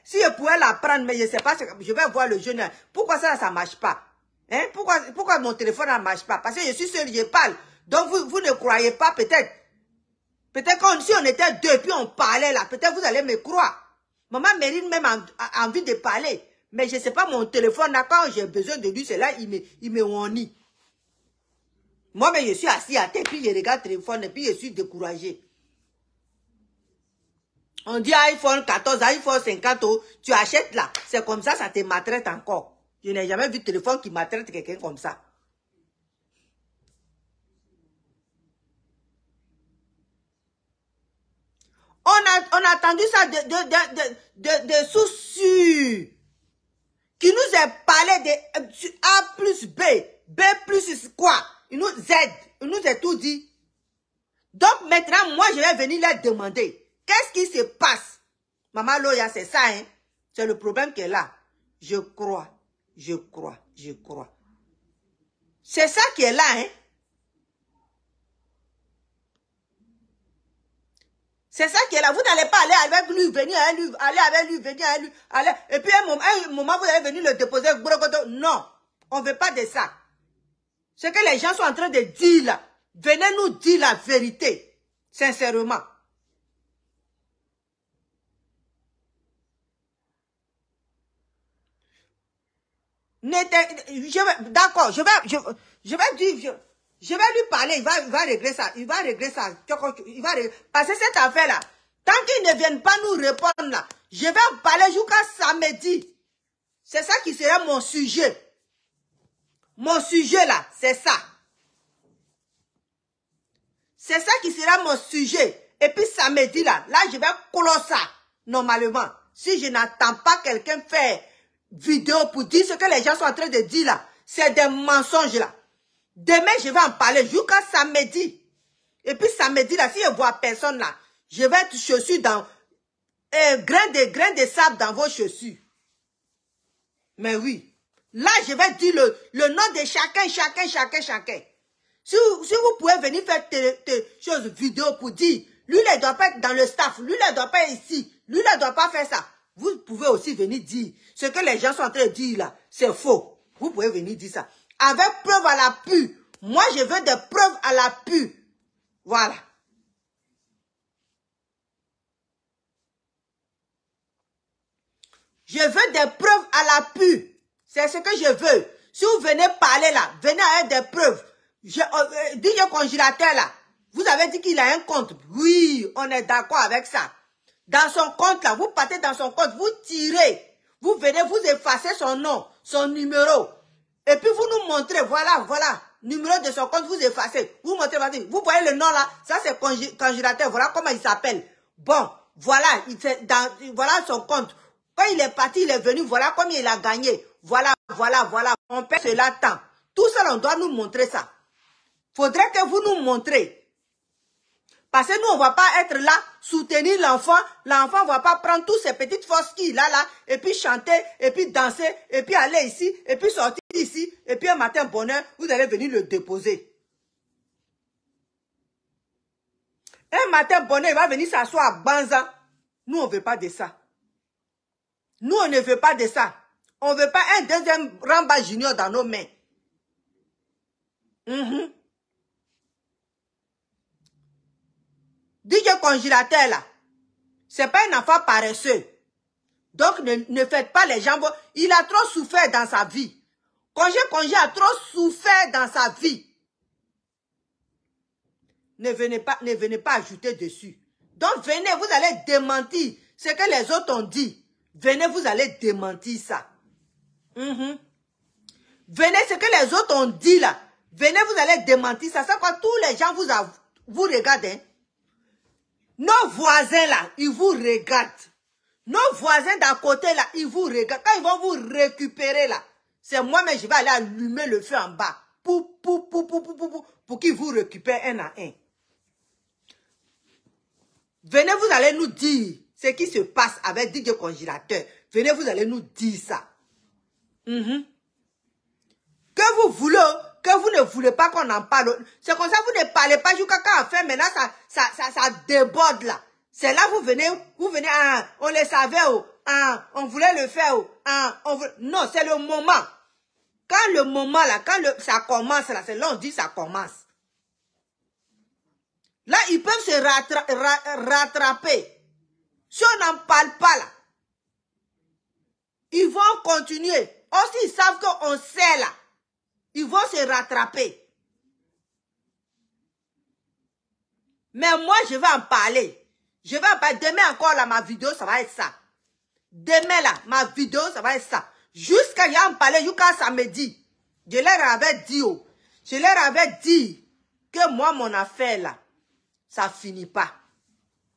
si je pouvais la prendre, mais je ne sais pas, je vais voir le jeune. Pourquoi ça ne marche pas? Hein? Pourquoi mon téléphone ne marche pas? Parce que je suis seule, je parle. Donc vous ne croyez pas peut-être. Peut-être si on était deux, puis on parlait là, peut-être vous allez me croire. Maman Mérine même a envie de parler. Mais je ne sais pas, mon téléphone, là, quand j'ai besoin de lui, c'est là, il me honnie. Moi, mais je suis assis à terre, puis je regarde le téléphone, et puis je suis découragé. On dit iPhone 14, iPhone 50, tu achètes là. C'est comme ça te maltraite encore. Je n'ai jamais vu de téléphone qui maltraite quelqu'un comme ça. On a entendu ça de sous-sûrs qui nous a parlé de A plus B, B plus quoi? Il nous aide, il nous a tout dit. Donc maintenant, moi, je vais venir leur demander, qu'est-ce qui se passe? Maman Loya, c'est ça, hein? C'est le problème qu'elle est là. Je crois. C'est ça qui est là, hein? C'est ça qui est là. Vous n'allez pas aller avec lui, venir avec lui, aller avec lui, venir avec lui, aller. Et puis un moment, vous allez venir le déposer. Non, on ne veut pas de ça. Ce que les gens sont en train de dire là, venez nous dire la vérité, sincèrement. D'accord, je vais lui parler, il va régler ça, parce que cette affaire-là, tant qu'ils ne viennent pas nous répondre là, je vais en parler jusqu'à samedi. C'est ça qui sera mon sujet. Mon sujet là, c'est ça. C'est ça qui sera mon sujet. Et puis samedi là, je vais clore ça, normalement. Si je n'attends pas quelqu'un faire vidéo pour dire ce que les gens sont en train de dire là, c'est des mensonges là. Demain, je vais en parler jusqu'à samedi. Et puis samedi là, si je vois personne là, je vais être chaussure dans grain de sable dans vos chaussures. Mais oui. Là, je vais dire le nom de chacun. Si vous pouvez venir faire des choses vidéo pour dire, lui, il ne doit pas être dans le staff, lui, il ne doit pas être ici, lui, il ne doit pas faire ça. Vous pouvez aussi venir dire, ce que les gens sont en train de dire là, c'est faux. Vous pouvez venir dire ça. Avec preuve à l'appui. Moi, je veux des preuves à l'appui. Voilà. Je veux des preuves à l'appui. C'est ce que je veux. Si vous venez parler là, venez avec des preuves. DJ Congélateur là, vous avez dit qu'il a un compte. Oui, on est d'accord avec ça. Dans son compte là, vous partez dans son compte, vous tirez. Vous venez, vous effacez son nom, son numéro. Et puis vous nous montrez, voilà, numéro de son compte, vous effacez. Vous montrez, vous voyez le nom là, ça c'est Congélateur, voilà comment il s'appelle. Bon, voilà, voilà son compte. Quand il est parti, il est venu, voilà combien il a gagné. Voilà. On paie cela tant. Tout ça, on doit nous montrer ça. Faudrait que vous nous montrez. Parce que nous, on ne va pas être là, soutenir l'enfant. L'enfant ne va pas prendre toutes ces petites forces qu'il a là, et puis chanter, et puis danser, et puis aller ici, et puis sortir ici, et puis un matin bonheur, vous allez venir le déposer. Un matin bonheur, il va venir s'asseoir à Banza. Nous, on ne veut pas de ça. Nous, on ne veut pas de ça. On ne veut pas un deuxième Ramba Junior dans nos mains. DJ Congélateur là, c'est pas un enfant paresseux. Donc ne faites pas les gens. Il a trop souffert dans sa vie. Congé a trop souffert dans sa vie. Ne venez pas ajouter dessus. Donc venez, vous allez démentir ce que les autres ont dit. Venez, vous allez démentir ça. Venez, ce que les autres ont dit là. Venez, vous allez démentir ça. C'est quoi? Tous les gens vous regardent. Hein? Nos voisins là, ils vous regardent. Nos voisins d'à côté là, ils vous regardent. Quand ils vont vous récupérer là, c'est moi-même, je vais aller allumer le feu en bas. Pour qu'ils vous récupèrent un à un. Venez, vous allez nous dire ce qui se passe avec DJ Congélateur. Venez, vous allez nous dire ça. Que vous voulez, que vous ne voulez pas qu'on en parle. C'est comme ça, vous ne parlez pas jusqu'à quand on fait, maintenant ça déborde là. C'est là vous venez, on le savait, on voulait le faire. Non, c'est le moment. Quand le moment là, ça commence là, c'est là on dit ça commence. Là, ils peuvent se rattraper. Si on n'en parle pas là, ils vont continuer. Aussi, ils savent qu'on sait là. Ils vont se rattraper. Mais moi, je vais en parler. Je vais en parler. Demain encore, là, ma vidéo, ça va être ça. Demain, là, ma vidéo, ça va être ça. Jusqu'à y en parler, jusqu'à samedi. Je leur avais dit, oh, je leur avais dit que moi, mon affaire, là, ça finit pas.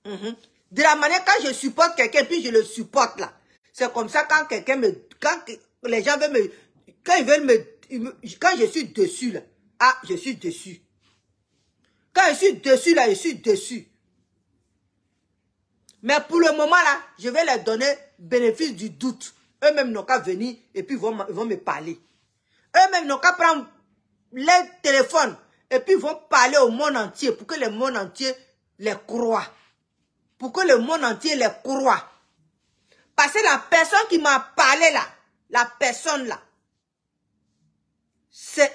De la manière, quand je supporte quelqu'un, puis je le supporte, là. C'est comme ça, quand quelqu'un me... Quand les gens veulent me... Quand ils veulent me... Quand je suis dessus, là. Ah, je suis dessus. Quand je suis dessus, là, je suis dessus. Mais pour le moment, là, je vais leur donner bénéfice du doute. Eux-mêmes n'ont qu'à venir et puis ils vont me parler. Eux-mêmes n'ont qu'à prendre leur téléphone et puis ils vont parler au monde entier pour que le monde entier les croit. Pour que le monde entier les croit. Parce que la personne qui m'a parlé là, la personne là, c'est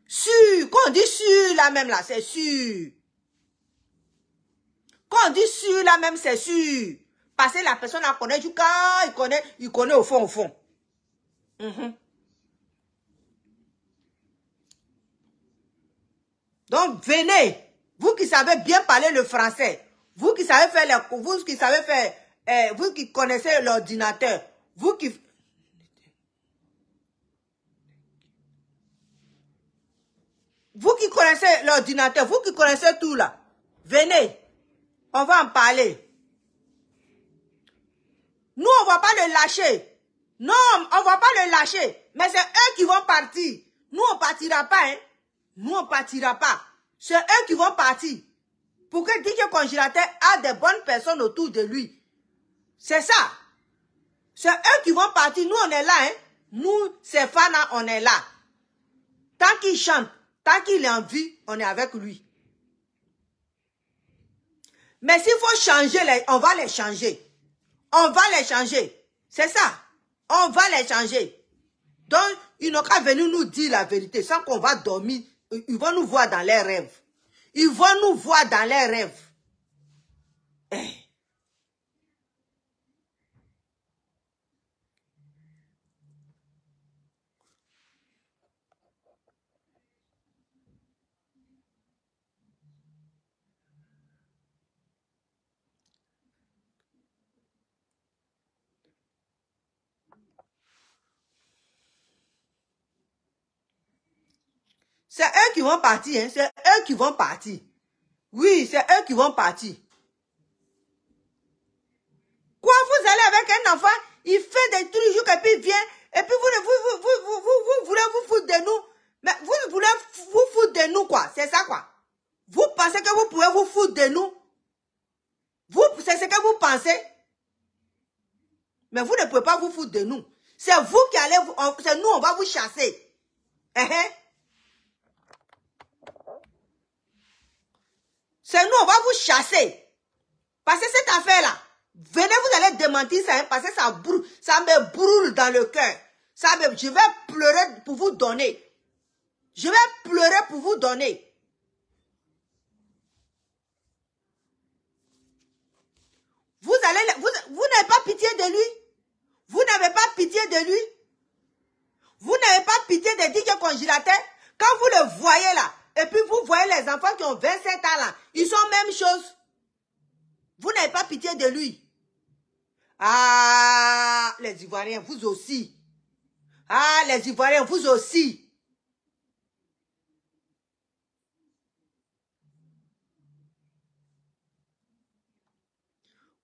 sûr. Quand on dit sûr là même là, c'est sûr. Quand on dit sûr là même, c'est sûr. Parce que la personne la connaît jusqu'à, il connaît au fond, au fond. Donc venez, vous qui savez bien parler le français, vous qui savez faire vous qui connaissez l'ordinateur, vous qui connaissez l'ordinateur, vous qui connaissez tout là, venez, on va en parler. Nous, on ne va pas le lâcher. Non, on ne va pas le lâcher. Mais c'est eux qui vont partir. Nous, on ne partira pas. Hein? Nous, on ne partira pas. C'est eux qui vont partir. Pour que DJ Congélateur a des bonnes personnes autour de lui. C'est ça. C'est eux qui vont partir. Nous, on est là. Hein? Nous, ces fans-là, on est là. Tant qu'il chante, tant qu'il est en vie, on est avec lui. Mais s'il faut changer, on va les changer. On va les changer. C'est ça. On va les changer. Donc, ils n'ont qu'à venir nous dire la vérité sans qu'on va dormir. Ils vont nous voir dans leurs rêves. Ils vont nous voir dans leurs rêves. C'est eux qui vont partir, hein? C'est eux qui vont partir. Oui, c'est eux qui vont partir. Quoi, vous allez avec un enfant, il fait des trucs, et puis il vient, et puis vous voulez vous foutre de nous. Mais vous voulez vous foutre de nous, quoi. C'est ça, quoi. Vous pensez que vous pouvez vous foutre de nous? C'est ce que vous pensez? Mais vous ne pouvez pas vous foutre de nous. C'est vous qui allez, c'est nous, on va vous chasser. C'est nous, on va vous chasser. Parce que cette affaire-là, venez, vous allez démentir ça, hein, parce que ça me brûle dans le cœur. Je vais pleurer pour vous donner. Je vais pleurer pour vous donner. Vous n'avez pas pitié de lui. Vous n'avez pas pitié de lui. Vous n'avez pas pitié de DJ Congélateur. Quand vous le voyez là, et puis vous voyez les enfants qui ont 27 ans là, ils sont même chose. Vous n'avez pas pitié de lui. Ah, les Ivoiriens, vous aussi. Ah, les Ivoiriens, vous aussi.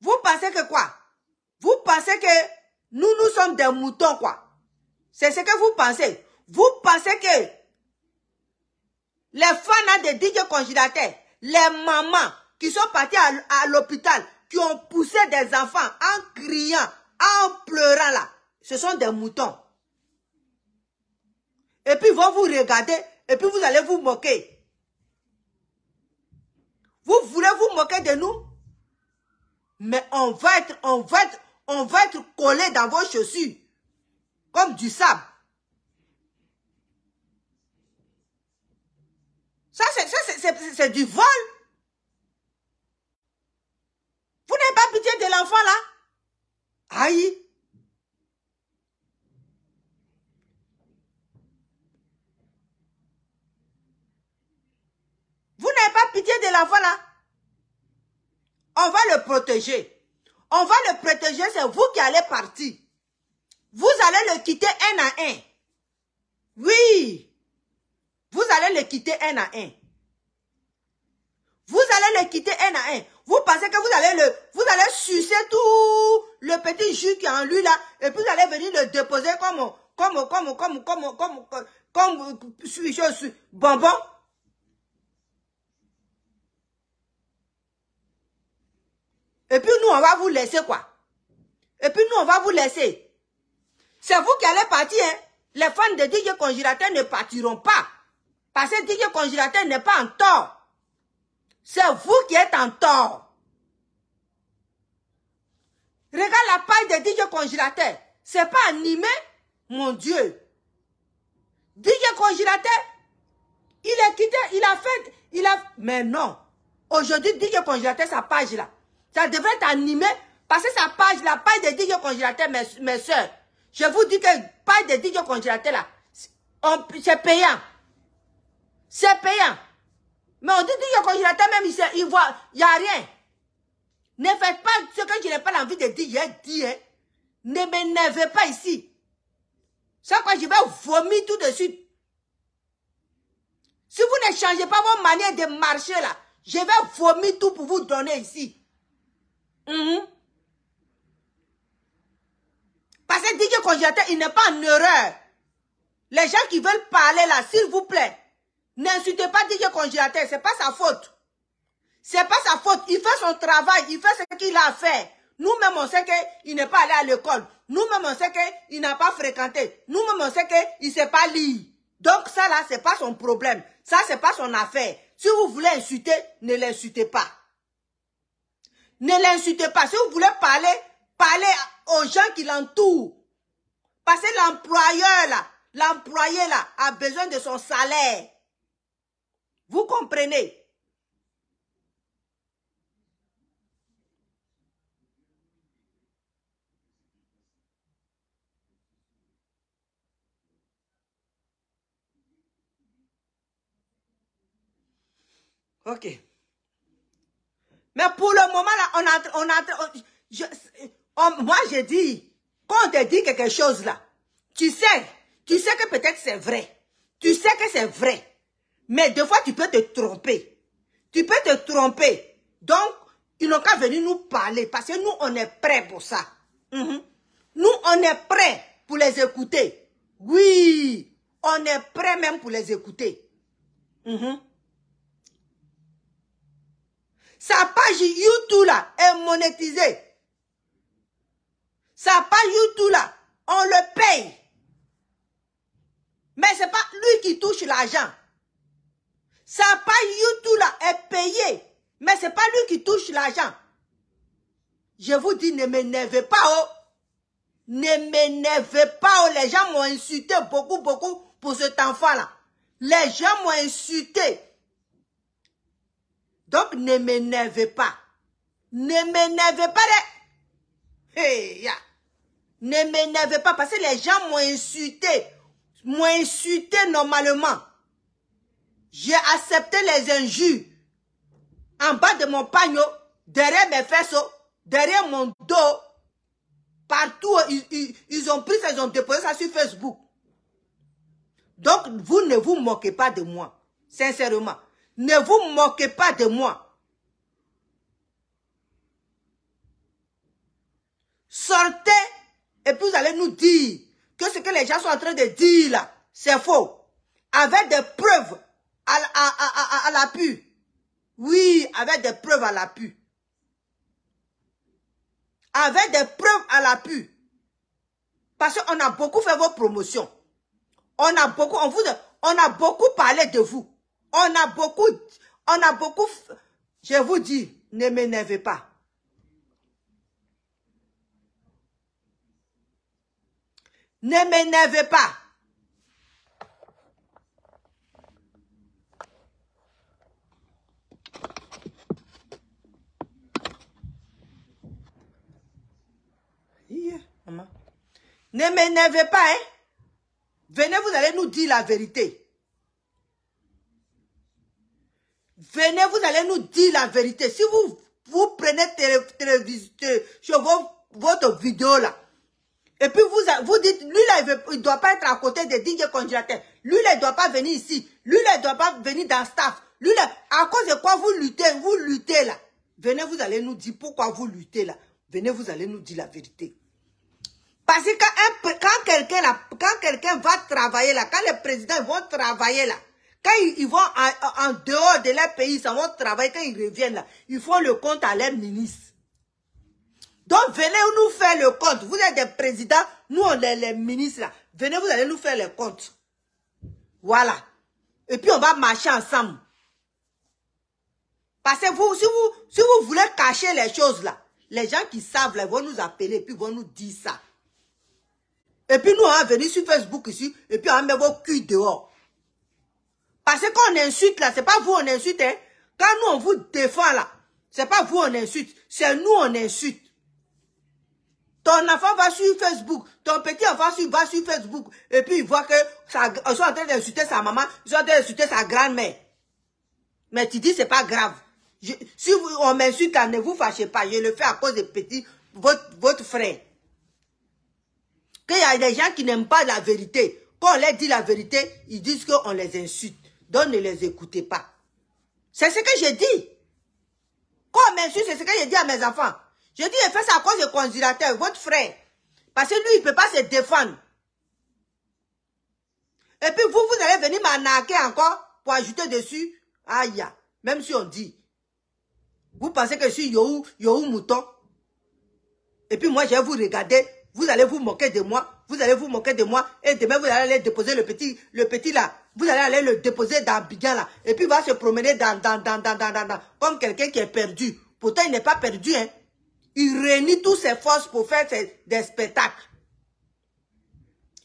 Vous pensez que quoi? Vous pensez que nous sommes des moutons, quoi? C'est ce que vous pensez. Vous pensez que les fans de DJ Congélateur, les mamans qui sont parties à l'hôpital, qui ont poussé des enfants en criant, en pleurant là, ce sont des moutons. Et puis ils vont vous regarder, et puis vous allez vous moquer. Vous voulez vous moquer de nous? Mais on va être collé dans vos chaussures, comme du sable. Ça, c'est du vol. de l'enfant là, on va le protéger. On va le protéger, c'est vous qui allez partir. Vous allez le quitter un à un. Oui. Vous allez le quitter un à un. Vous allez le quitter un à un. Vous pensez que vous allez sucer tout le petit jus qui est en lui là, et puis vous allez venir le déposer comme bonbon. Et puis nous, on va vous laisser quoi? Et puis nous, on va vous laisser. C'est vous qui allez partir, hein? Les fans de DJ Congélateur ne partiront pas. Parce que DJ Congélateur n'est pas en tort. C'est vous qui êtes en tort. Regarde la page de DJ Congélateur. C'est pas animé, mon Dieu. DJ Congélateur, il est quitté, mais non. Aujourd'hui, DJ Congélateur, sa page là, ça devrait être animé, parce que sa page, la page de DJ Congélateur, mes soeurs, je vous dis que la page de DJ Congélateur là, c'est payant. C'est payant. Mais on dit DJ Congélateur, même il voit, il n'y a rien. Ne faites pas ce que je n'ai pas envie de dire, hein. Ne m'énervez pas ici. C'est quoi, je vais vomir tout de suite. Si vous ne changez pas vos manières de marcher là, je vais vomir tout pour vous donner ici. Parce que DJ Congélateur, il n'est pas en erreur. Les gens qui veulent parler là, s'il vous plaît, n'insultez pas DJ Congélateur, c'est pas sa faute. C'est pas sa faute. Il fait son travail, il fait ce qu'il a à faire. Nous-mêmes, on sait qu'il n'est pas allé à l'école. Nous-mêmes, on sait qu'il n'a pas fréquenté. Nous-mêmes, on sait qu'il ne sait pas lire. Donc ça là, c'est pas son problème. Ça, c'est pas son affaire. Si vous voulez insulter, ne l'insultez pas. Ne l'insultez pas. Si vous voulez parler, parlez aux gens qui l'entourent. Parce que l'employé là, a besoin de son salaire. Vous comprenez? Ok. Mais pour le moment, là, moi, je dis, quand on te dit quelque chose, là, tu sais que peut-être c'est vrai. Tu sais que c'est vrai. Mais des fois, tu peux te tromper. Tu peux te tromper. Donc, ils n'ont qu'à venir nous parler, parce que nous, on est prêts pour ça. Nous, on est prêts pour les écouter. Oui, on est prêts même pour les écouter. Sa page YouTube là est monétisée. Sa page YouTube là, on le paye. Mais c'est pas lui qui touche l'argent. Sa page YouTube là est payée. Mais c'est pas lui qui touche l'argent. Je vous dis, ne m'énervez pas, oh. Ne m'énervez pas, oh. Les gens m'ont insulté beaucoup pour cet enfant là. Les gens m'ont insulté. Donc, ne m'énervez pas. Ne m'énervez pas. Hey, yeah. Ne m'énervez pas parce que les gens m'ont insulté. M'ont insulté normalement. J'ai accepté les injures. En bas de mon pagnon, derrière mes fesses, derrière mon dos. Partout, ils ont pris ça, ils ont déposé ça sur Facebook. Donc, vous ne vous moquez pas de moi. Sincèrement. Ne vous moquez pas de moi. Sortez et puis vous allez nous dire que ce que les gens sont en train de dire là, c'est faux. Avec des preuves à l'appui. Oui, avec des preuves à l'appui. Avec des preuves à l'appui. Parce qu'on a beaucoup fait vos promotions. On a beaucoup parlé de vous. On a beaucoup, je vous dis, ne m'énervez pas. Ne m'énervez pas. Maman. Ne m'énervez pas, hein. Venez, vous allez nous dire la vérité. Venez, vous allez nous dire la vérité. Si vous prenez votre vidéo là, et puis vous dites, lui là, il ne doit pas être à côté des DJ congélateurs. Lui là, il ne doit pas venir ici. Lui là, il ne doit pas venir dans le staff. Lui là, à cause de quoi vous luttez là. Venez, vous allez nous dire pourquoi vous luttez là. Venez, vous allez nous dire la vérité. Parce que quand quelqu'un va travailler là, quand les présidents vont travailler là, quand ils vont en dehors de leur pays, ils vont travailler, quand ils reviennent là, ils font le compte à leur ministre. Donc venez nous faire le compte. Vous êtes des présidents, nous on est les ministres là. Venez, vous allez nous faire le compte. Voilà. Et puis on va marcher ensemble. Parce que si vous voulez cacher les choses là, les gens qui savent là, vont nous appeler et puis vont nous dire ça. Et puis nous, on va venir sur Facebook ici, et puis on va mettre vos culs dehors. Parce que quand on insulte là, c'est pas vous on insulte, hein. Quand nous on vous défend là, c'est pas vous on insulte, c'est nous on insulte. Ton enfant va sur Facebook, ton petit enfant va sur Facebook, et puis il voit que ils sont en train d'insulter sa maman, ils sont en train d'insulter sa grand-mère. Mais tu dis c'est pas grave. Si on m'insulte, ne vous fâchez pas, je le fais à cause des petits, votre frère. Qu'il y a des gens qui n'aiment pas la vérité. Quand on leur dit la vérité, ils disent qu'on les insulte. Donc ne les écoutez pas. C'est ce que j'ai dit. Quand on m'insulte, c'est ce que j'ai dit à mes enfants. Je dis, il fait ça à cause du congélateur, votre frère. Parce que lui, il ne peut pas se défendre. Et puis vous allez venir m'arnaquer encore pour ajouter dessus. Aïe, même si on dit. Vous pensez que je suis Yohou Mouton. Et puis moi, je vais vous regarder. Vous allez vous moquer de moi. Vous allez vous moquer de moi. Et demain, vous allez aller déposer le petit là. Vous allez aller le déposer dans Abidjan là. Et puis il va se promener comme quelqu'un qui est perdu. Pourtant, il n'est pas perdu, hein. Il réunit toutes ses forces pour faire des spectacles.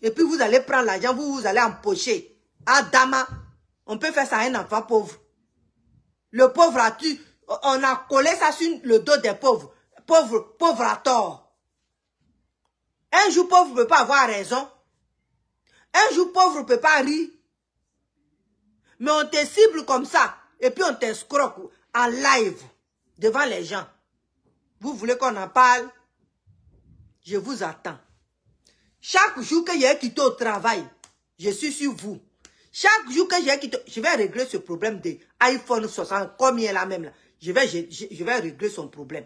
Et puis vous allez prendre l'argent, vous allez empocher. Adama, on peut faire ça à un enfant pauvre. Le pauvre on a collé ça sur le dos des pauvres. Pauvre à tort. Un jour pauvre ne peut pas avoir raison. Un jour pauvre ne peut pas rire. Mais on te cible comme ça. Et puis on t'escroque en live devant les gens. Vous voulez qu'on en parle? Je vous attends. Chaque jour que j'ai quitté au travail, je suis sur vous. Chaque jour que j'ai quitté, je vais régler ce problème de iPhone 60, comme il est là même là. Je vais régler son problème.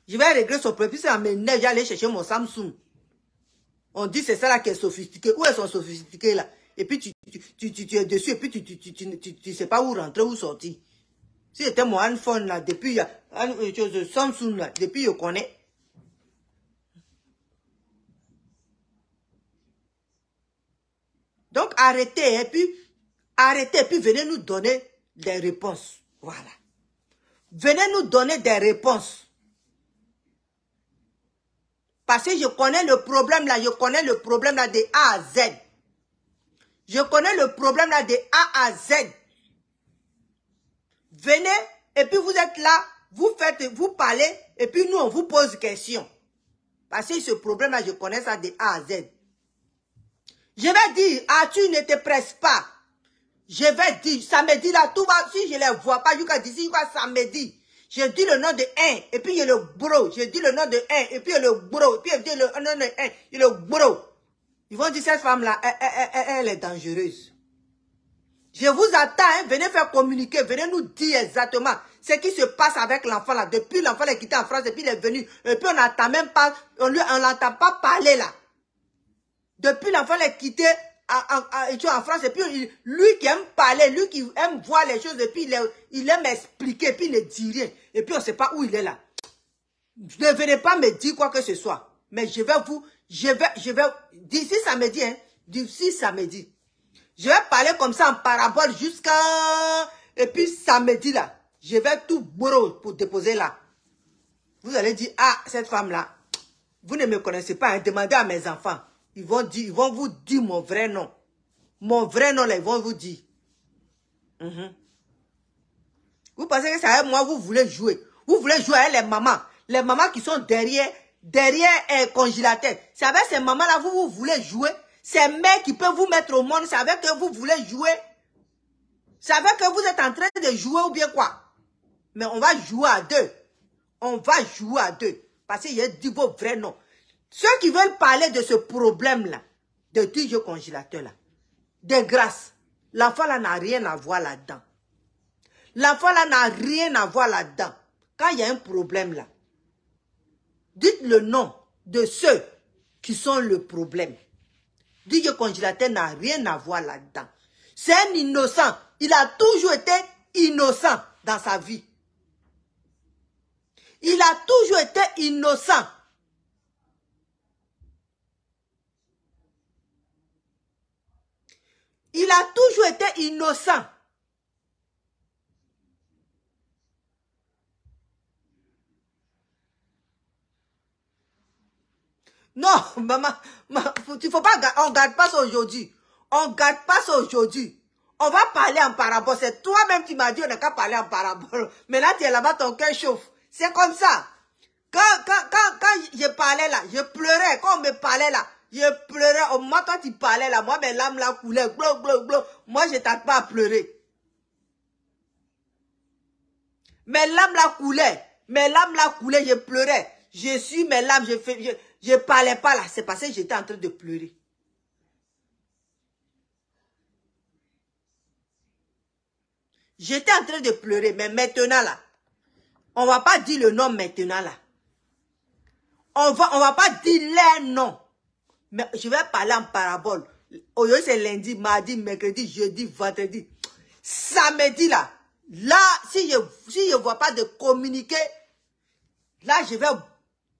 Je vais régler son problème. Puis ça m'énerve, j'allais chercher mon Samsung. On dit c'est ça là qui est sophistiqué. Où est son sophistiqué là? Et puis tu es dessus et puis tu sais pas où rentrer, où sortir. Si c'était mon iPhone là, depuis Samsung là, depuis je connais. Donc arrêtez et puis venez nous donner des réponses. Voilà. Venez nous donner des réponses. Parce que je connais le problème là, de A à Z. Je connais le problème là de A à Z. Venez, et puis vous êtes là, vous parlez, et puis nous on vous pose des questions. Parce que ce problème là, je connais ça de A à Z. Je vais dire, tu ne te presses pas. Je vais dire, samedi là, tout va, si je ne les vois pas, d'ici, samedi. Je dis le nom de un, et puis il y a le bro. Je dis le nom de un, et puis il y a le bro. Et puis il y a le nom de un, il y a le bro. Ils vont dire, cette femme-là, elle est dangereuse. Je vous attends, hein, venez faire communiquer, venez nous dire exactement ce qui se passe avec l'enfant là. Depuis l'enfant est quitté en France, et puis il est venu, et puis on n'entend même pas, on l'entend pas parler là. Depuis l'enfant est quitté en France, et puis lui qui aime parler, lui qui aime voir les choses, et puis il aime expliquer, et puis il ne dit rien. Et puis on ne sait pas où il est là. Ne venez pas me dire quoi que ce soit. Mais je vais, d'ici samedi, hein, d'ici samedi, je vais parler comme ça en parabole jusqu'à, et puis samedi là, je vais tout bourreau pour déposer là. Vous allez dire, cette femme là, vous ne me connaissez pas, hein, demandez à mes enfants. Ils vont vous dire mon vrai nom. Mon vrai nom là, ils vont vous dire. Vous pensez que c'est avec moi, vous voulez jouer. Vous voulez jouer avec les mamans. Les mamans qui sont derrière un congélateur. C'est avec ces mamans-là, vous voulez jouer. Ces mères qui peuvent vous mettre au monde, c'est avec eux vous voulez jouer. C'est avec que vous êtes en train de jouer ou bien quoi? Mais on va jouer à deux. On va jouer à deux. Parce qu'il y a dit vos vrais noms. Ceux qui veulent parler de ce problème-là, de DJ congélateur-là, de grâce, l'enfant là n'a rien à voir là-dedans. L'enfant là n'a rien à voir là-dedans. Quand il y a un problème là, dites le nom de ceux qui sont le problème. DJ congélateur n'a rien à voir là-dedans. C'est un innocent. Il a toujours été innocent dans sa vie. Il a toujours été innocent. Il a toujours été innocent. Non, maman, il faut pas, on ne garde pas ça aujourd'hui. On ne garde pas ça aujourd'hui. On va parler en parabole. C'est toi-même qui m'as dit on n'a qu'à parler en parabole. Mais là, tu es là-bas, ton cœur chauffe. C'est comme ça. Quand je parlais là, je pleurais. Quand on me parlait là, je pleurais. Au moment quand tu parlais là, moi, mes larmes là coulaient. Blo, blo, blo. Moi, je t'arrête pas à pleurer. Mes larmes là coulaient. Mes larmes là coulaient, je pleurais. Je suis mes larmes, je parlais pas là. C'est parce que j'étais en train de pleurer. J'étais en train de pleurer, mais maintenant là, on va pas dire le nom maintenant là. On va pas dire les noms. Mais je vais parler en parabole. Aujourd'hui c'est lundi, mardi, mercredi, jeudi, vendredi. Samedi là. Là, si je vois pas de communiquer, là je vais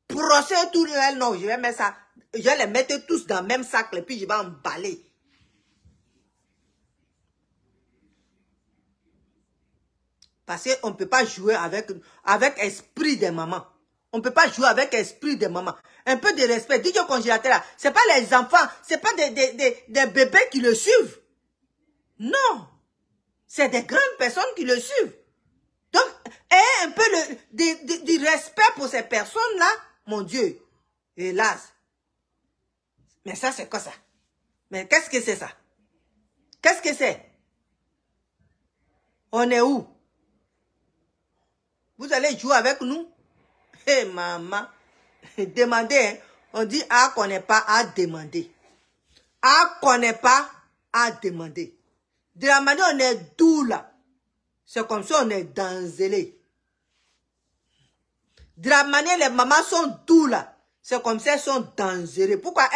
brosser tous les noms. Je vais mettre ça. Je vais les mettre tous dans le même sac et puis je vais emballer. Parce qu'on ne peut pas jouer avec esprit des mamans. On ne peut pas jouer avec esprit des mamans. Un peu de respect. DJ congélateur là, ce n'est pas les enfants, ce n'est pas des bébés qui le suivent. Non. C'est des grandes personnes qui le suivent. Donc, ayez un peu du respect pour ces personnes-là, mon Dieu. Hélas. Mais ça, c'est quoi ça? Mais qu'est-ce que c'est ça? Qu'est-ce que c'est? On est où? Vous allez jouer avec nous? Hé, maman. Demandez, hein? On dit A connaît pas, à demander. A connaît pas, à demander. De la manière on est doux là. C'est comme ça on est danzelé. De la manière les mamans sont doux là. C'est comme ça elles sont dangereuses. Pourquoi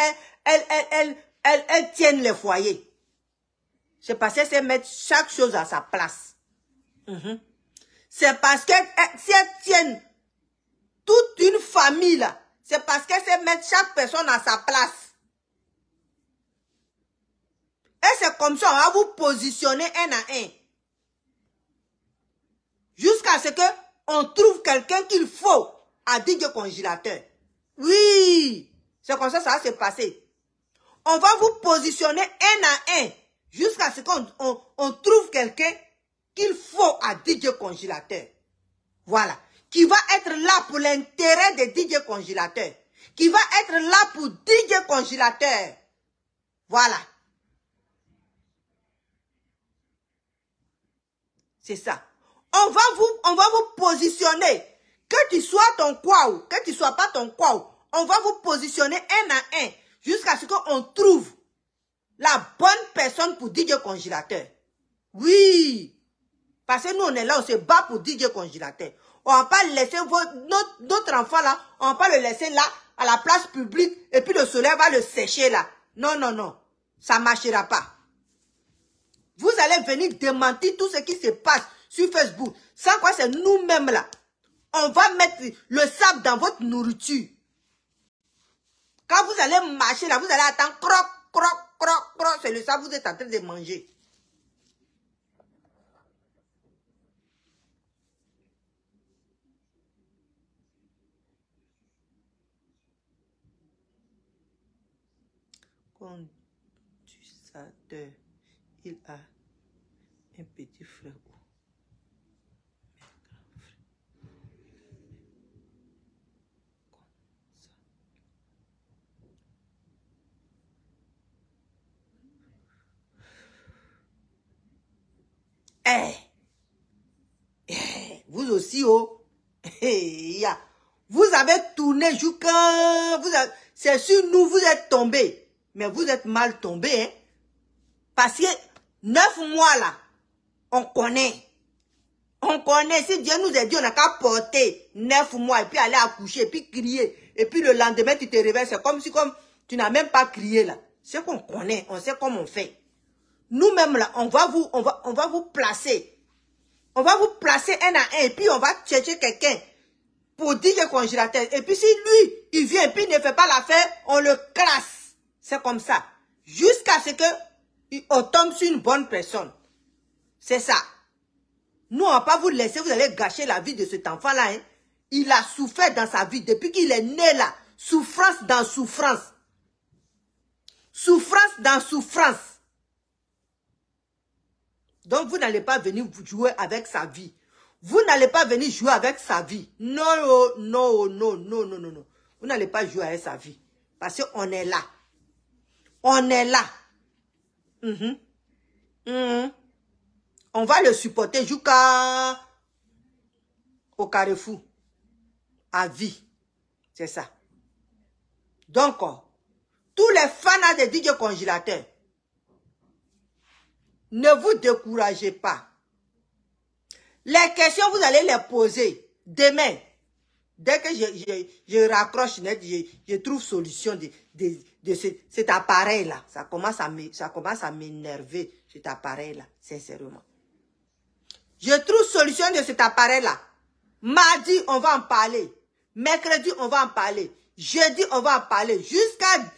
elles tiennent les foyers? C'est parce qu'elles mettent chaque chose à sa place. C'est parce que si elles tiennent toute une famille là, c'est parce qu'elles se mettent chaque personne à sa place. Et c'est comme ça, on va vous positionner un à un. Jusqu'à ce qu'on trouve quelqu'un qu'il faut à DJ congélateur. Oui, c'est comme ça ça va se passer. On va vous positionner un à un. Jusqu'à ce qu'on trouve quelqu'un qu'il faut à DJ congélateur. Voilà. Qui va être là pour l'intérêt de DJ congélateur. Qui va être là pour DJ congélateur. Voilà. C'est ça. On va vous positionner. Que tu sois ton kwaou, que tu sois pas ton kwaou. On va vous positionner un à un. Jusqu'à ce qu'on trouve la bonne personne pour DJ congélateur. Oui. Parce que nous, on est là, on se bat pour DJ congélateur. On ne va pas laisser notre enfant là, on ne va pas le laisser là, à la place publique, et puis le soleil va le sécher là. Non, non, non. Ça ne marchera pas. Vous allez venir démentir tout ce qui se passe sur Facebook. Sans quoi c'est nous-mêmes là. On va mettre le sable dans votre nourriture. Quand vous allez marcher là, vous allez attendre croc, croc, croc, croc. C'est le sable que vous êtes en train de manger. Conducteur, il a un petit frère. Vous aussi, oh. Vous avez tourné jusqu'à... C'est sur nous, vous êtes tombés. Mais vous êtes mal tombés, hein. Parce que 9 mois, là, on connaît. On connaît. Si Dieu nous a dit, on n'a qu'à porter 9 mois et puis aller accoucher et puis crier. Et puis le lendemain, tu te réveilles. C'est comme si tu n'as même pas crié, là. C'est qu'on connaît. On sait comment on fait. Nous-mêmes, là, on va vous placer. On va vous placer un à un. Et puis, on va chercher quelqu'un pour dire le congélateur. Et puis, si lui, il vient et puis il ne fait pas l'affaire, on le classe. C'est comme ça. Jusqu'à ce qu'on tombe sur une bonne personne. C'est ça. Nous, on ne va pas vous laisser, vous allez gâcher la vie de cet enfant-là. Hein. Il a souffert dans sa vie depuis qu'il est né là. Souffrance dans souffrance. Souffrance dans souffrance. Donc, vous n'allez pas venir jouer avec sa vie. Vous n'allez pas venir jouer avec sa vie. Non, non, non, non, non, non, non. Vous n'allez pas jouer avec sa vie. Parce qu'on est là. On est là. On va le supporter jusqu'à au Carrefour. À vie. C'est ça. Donc, tous les fans de DJ Congélateur, ne vous découragez pas. Les questions, vous allez les poser demain. Dès que je raccroche net, je trouve solution de cet appareil-là. Ça commence à m'énerver, cet appareil-là, sincèrement. Je trouve solution de cet appareil-là. Mardi, on va en parler. Mercredi, on va en parler. Jeudi, on va en parler. Jusqu'à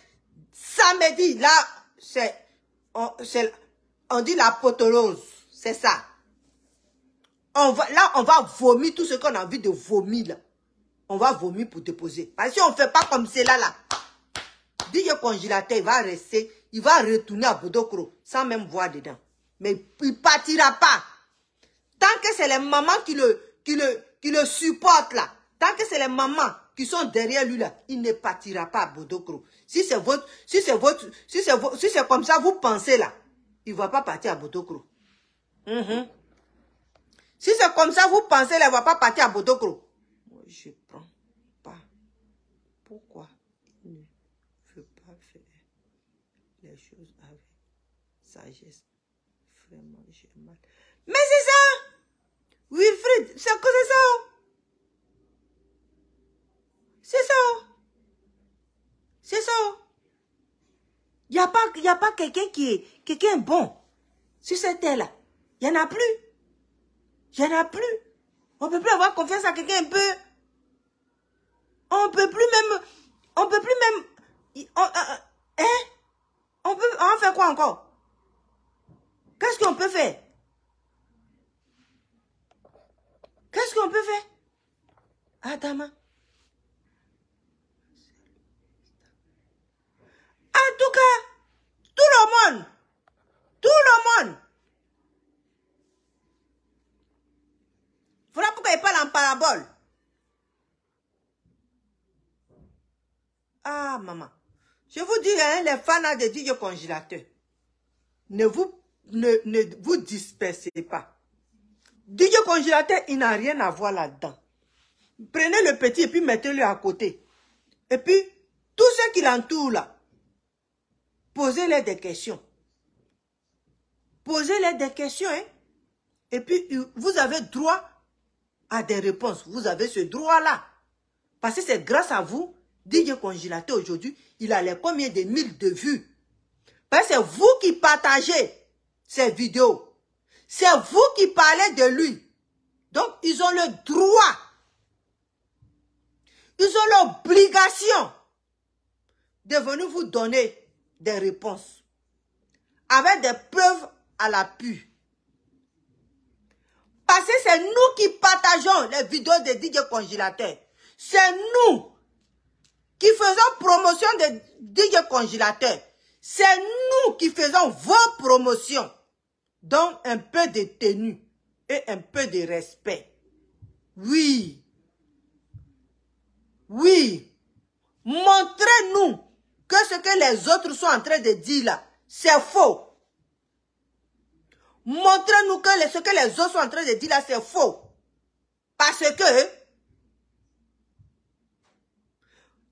samedi, là, on dit la potolose. C'est ça. On va vomir tout ce qu'on a envie de vomir, là. On va vomir pour déposer. Parce que si on ne fait pas comme cela, là, DJ Congélateur, il va rester, il va retourner à Bodokro sans même voir dedans. Mais il ne partira pas. Tant que c'est les mamans qui le supportent, là, tant que c'est les mamans qui sont derrière lui, là, il ne partira pas à Bodokro. Si c'est comme ça, vous pensez, là, il ne va pas partir à Bodokro. Si c'est comme ça, vous pensez, là, il ne va pas partir à Bodokro. Moi, je ne prends pas. Pourquoi il ne veut pas faire les choses avec sagesse? Vraiment, j'ai mal. Mais c'est ça! Wilfried, c'est que c'est ça! C'est ça! C'est ça! Il n'y a pas quelqu'un qui est quelqu'un bon sur cette terre-là. Il n'y en a plus. Il n'y en a plus. On ne peut plus avoir confiance à quelqu'un un peu. On ne peut plus même... On va faire quoi encore? Qu'est-ce qu'on peut faire? Qu'est-ce qu'on peut faire? Adama. En tout cas, tout le monde, voilà pourquoi il parle en parabole. Ah, maman. Je vous dis, hein, les fans de DJ Congélateur, ne vous dispersez pas. DJ Congélateur, il n'a rien à voir là-dedans. Prenez le petit et puis mettez-le à côté. Et puis, tous ceux qui l'entourent là, posez-leur des questions. Posez-leur des questions, hein. Et puis, vous avez droit à des réponses. Vous avez ce droit-là. Parce que c'est grâce à vous, DJ Congélateur aujourd'hui, il a les combien de mille de vues. Parce que c'est vous qui partagez ces vidéos. C'est vous qui parlez de lui. Donc, ils ont le droit. Ils ont l'obligation de venir vous donner des réponses. Avec des preuves à l'appui. Parce que c'est nous qui partageons les vidéos de DJ Congélateur. C'est nous qui faisons promotion de DJ Congélateur. C'est nous qui faisons vos promotions. Donc, un peu de tenue et un peu de respect. Oui. Oui. Montrez-nous que ce que les autres sont en train de dire là, c'est faux. Montrez-nous que ce que les autres sont en train de dire là, c'est faux. Parce que,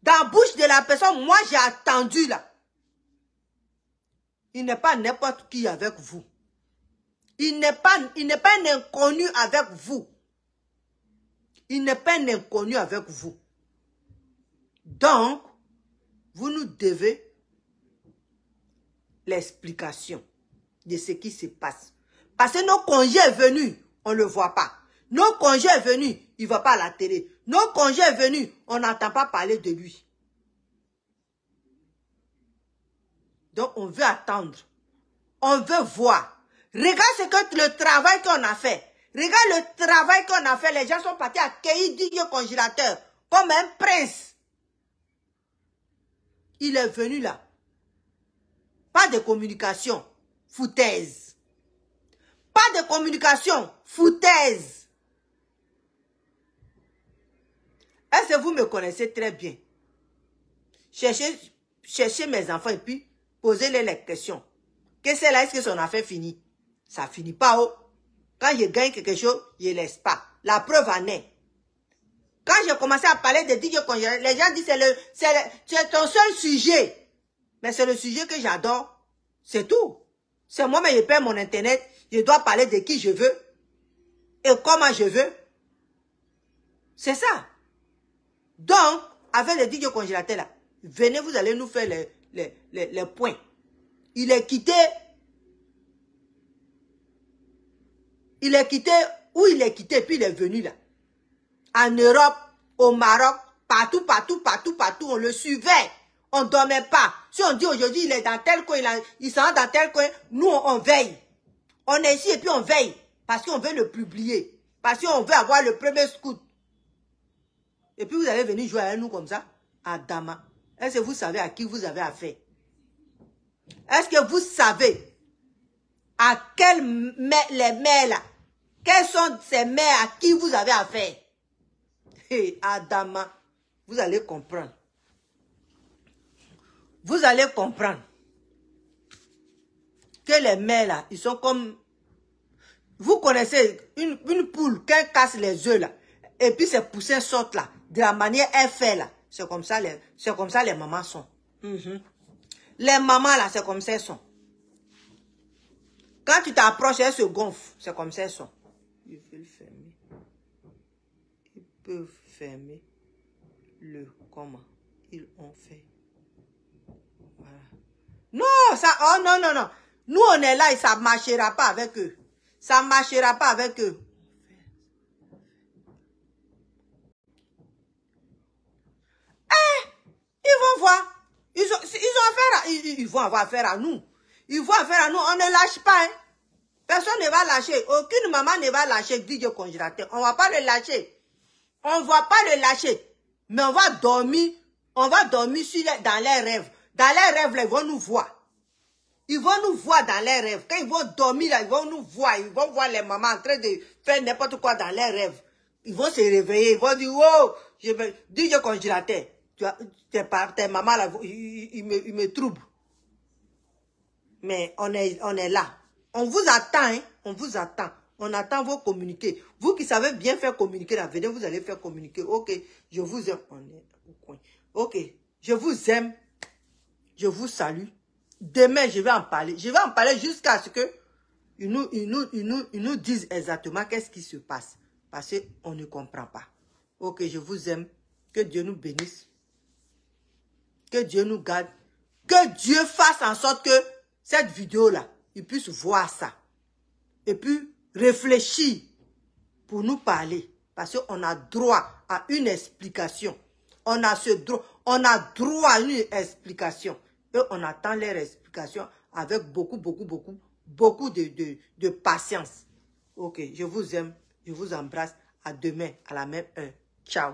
dans la bouche de la personne, moi j'ai attendu là. Il n'est pas n'importe qui avec vous. Il n'est pas un inconnu avec vous. Il n'est pas un inconnu avec vous. Donc, vous nous devez l'explication de ce qui se passe. Parce que nos congés est venu, on ne le voit pas. Nos congés est venu, il ne va pas à la télé. Nos congés est venu, on n'entend pas parler de lui. Donc, on veut attendre. On veut voir. Regarde ce que le travail qu'on a fait. Regarde le travail qu'on a fait. Les gens sont partis accueillir Didier Congélateur comme un prince. Il est venu là. Pas de communication. Foutaise. Pas de communication. Foutaise. Est-ce que vous me connaissez très bien? Cherchez mes enfants et puis posez-les les questions. Qu'est-ce que c'est là? Est-ce que son affaire finit? Ça finit pas, oh. Quand je gagne quelque chose, je ne laisse pas. La preuve en est. Quand j'ai commencé à parler de Didier Congélateur, les gens disent c'est ton seul sujet. Mais c'est le sujet que j'adore. C'est tout. C'est moi, mais je paie mon internet. Je dois parler de qui je veux. Et comment je veux. C'est ça. Donc, avec le Didier Congélateur là, venez, vous allez nous faire les points. Il est quitté. Il est quitté, où il est quitté, puis il est venu là. En Europe, au Maroc, partout, on le suivait. On ne dormait pas. Si on dit aujourd'hui, il est dans tel coin, il s'en va dans tel coin, nous, on veille. On est ici et puis on veille. Parce qu'on veut le publier. Parce qu'on veut avoir le premier scout. Et puis vous allez venir jouer avec nous comme ça, à Dama. Est-ce que vous savez à qui vous avez affaire? Est-ce que vous savez à quelles les mères là? Quelles sont ces mères à qui vous avez affaire? Hey, Adama, vous allez comprendre. Vous allez comprendre que les mères là, ils sont comme... Vous connaissez une poule, quand elle casse les œufs là, et puis ses poussins sortent là, de la manière elle fait là. C'est comme ça les mamans sont. Les mamans là, c'est comme ça elles sont. Quand tu t'approches, elles se gonflent. C'est comme ça elles sont. Ils veulent fermer. Ils peuvent fermer le comment ils ont fait. Voilà. Non, ça, oh non, non, non. Nous, on est là et ça ne marchera pas avec eux. Ça ne marchera pas avec eux. Eh, ils vont voir. Ils ont affaire à, ils vont avoir affaire à nous. Ils vont affaire à nous. On ne lâche pas. Hein. Personne ne va lâcher. Aucune maman ne va lâcher Didier Congélateur. On ne va pas le lâcher. On ne va pas le lâcher. Mais on va dormir. On va dormir dans les rêves. Dans les rêves, là, ils vont nous voir. Ils vont nous voir dans les rêves. Quand ils vont dormir, là, ils vont nous voir. Ils vont voir les mamans en train de faire n'importe quoi dans les rêves. Ils vont se réveiller. Ils vont dire, oh, je vais Didier Congélateur. Tes mamans, là, ils me troublent. Mais on est là. On vous attend, hein? On vous attend. On attend vos communiqués. Vous qui savez bien faire communiquer, là, venez, vous allez faire communiquer. Ok, je vous aime. On est au coin. Ok, je vous aime. Je vous salue. Demain, je vais en parler. Je vais en parler jusqu'à ce que ils nous disent exactement qu'est-ce qui se passe. Parce qu'on ne comprend pas. Ok, je vous aime. Que Dieu nous bénisse. Que Dieu nous garde. Que Dieu fasse en sorte que cette vidéo-là, ils puissent voir ça. Et puis, réfléchir pour nous parler. Parce qu'on a droit à une explication. On a droit à une explication. Et on attend leur explication avec beaucoup de patience. Ok, je vous aime. Je vous embrasse. À demain, à la même heure. Ciao.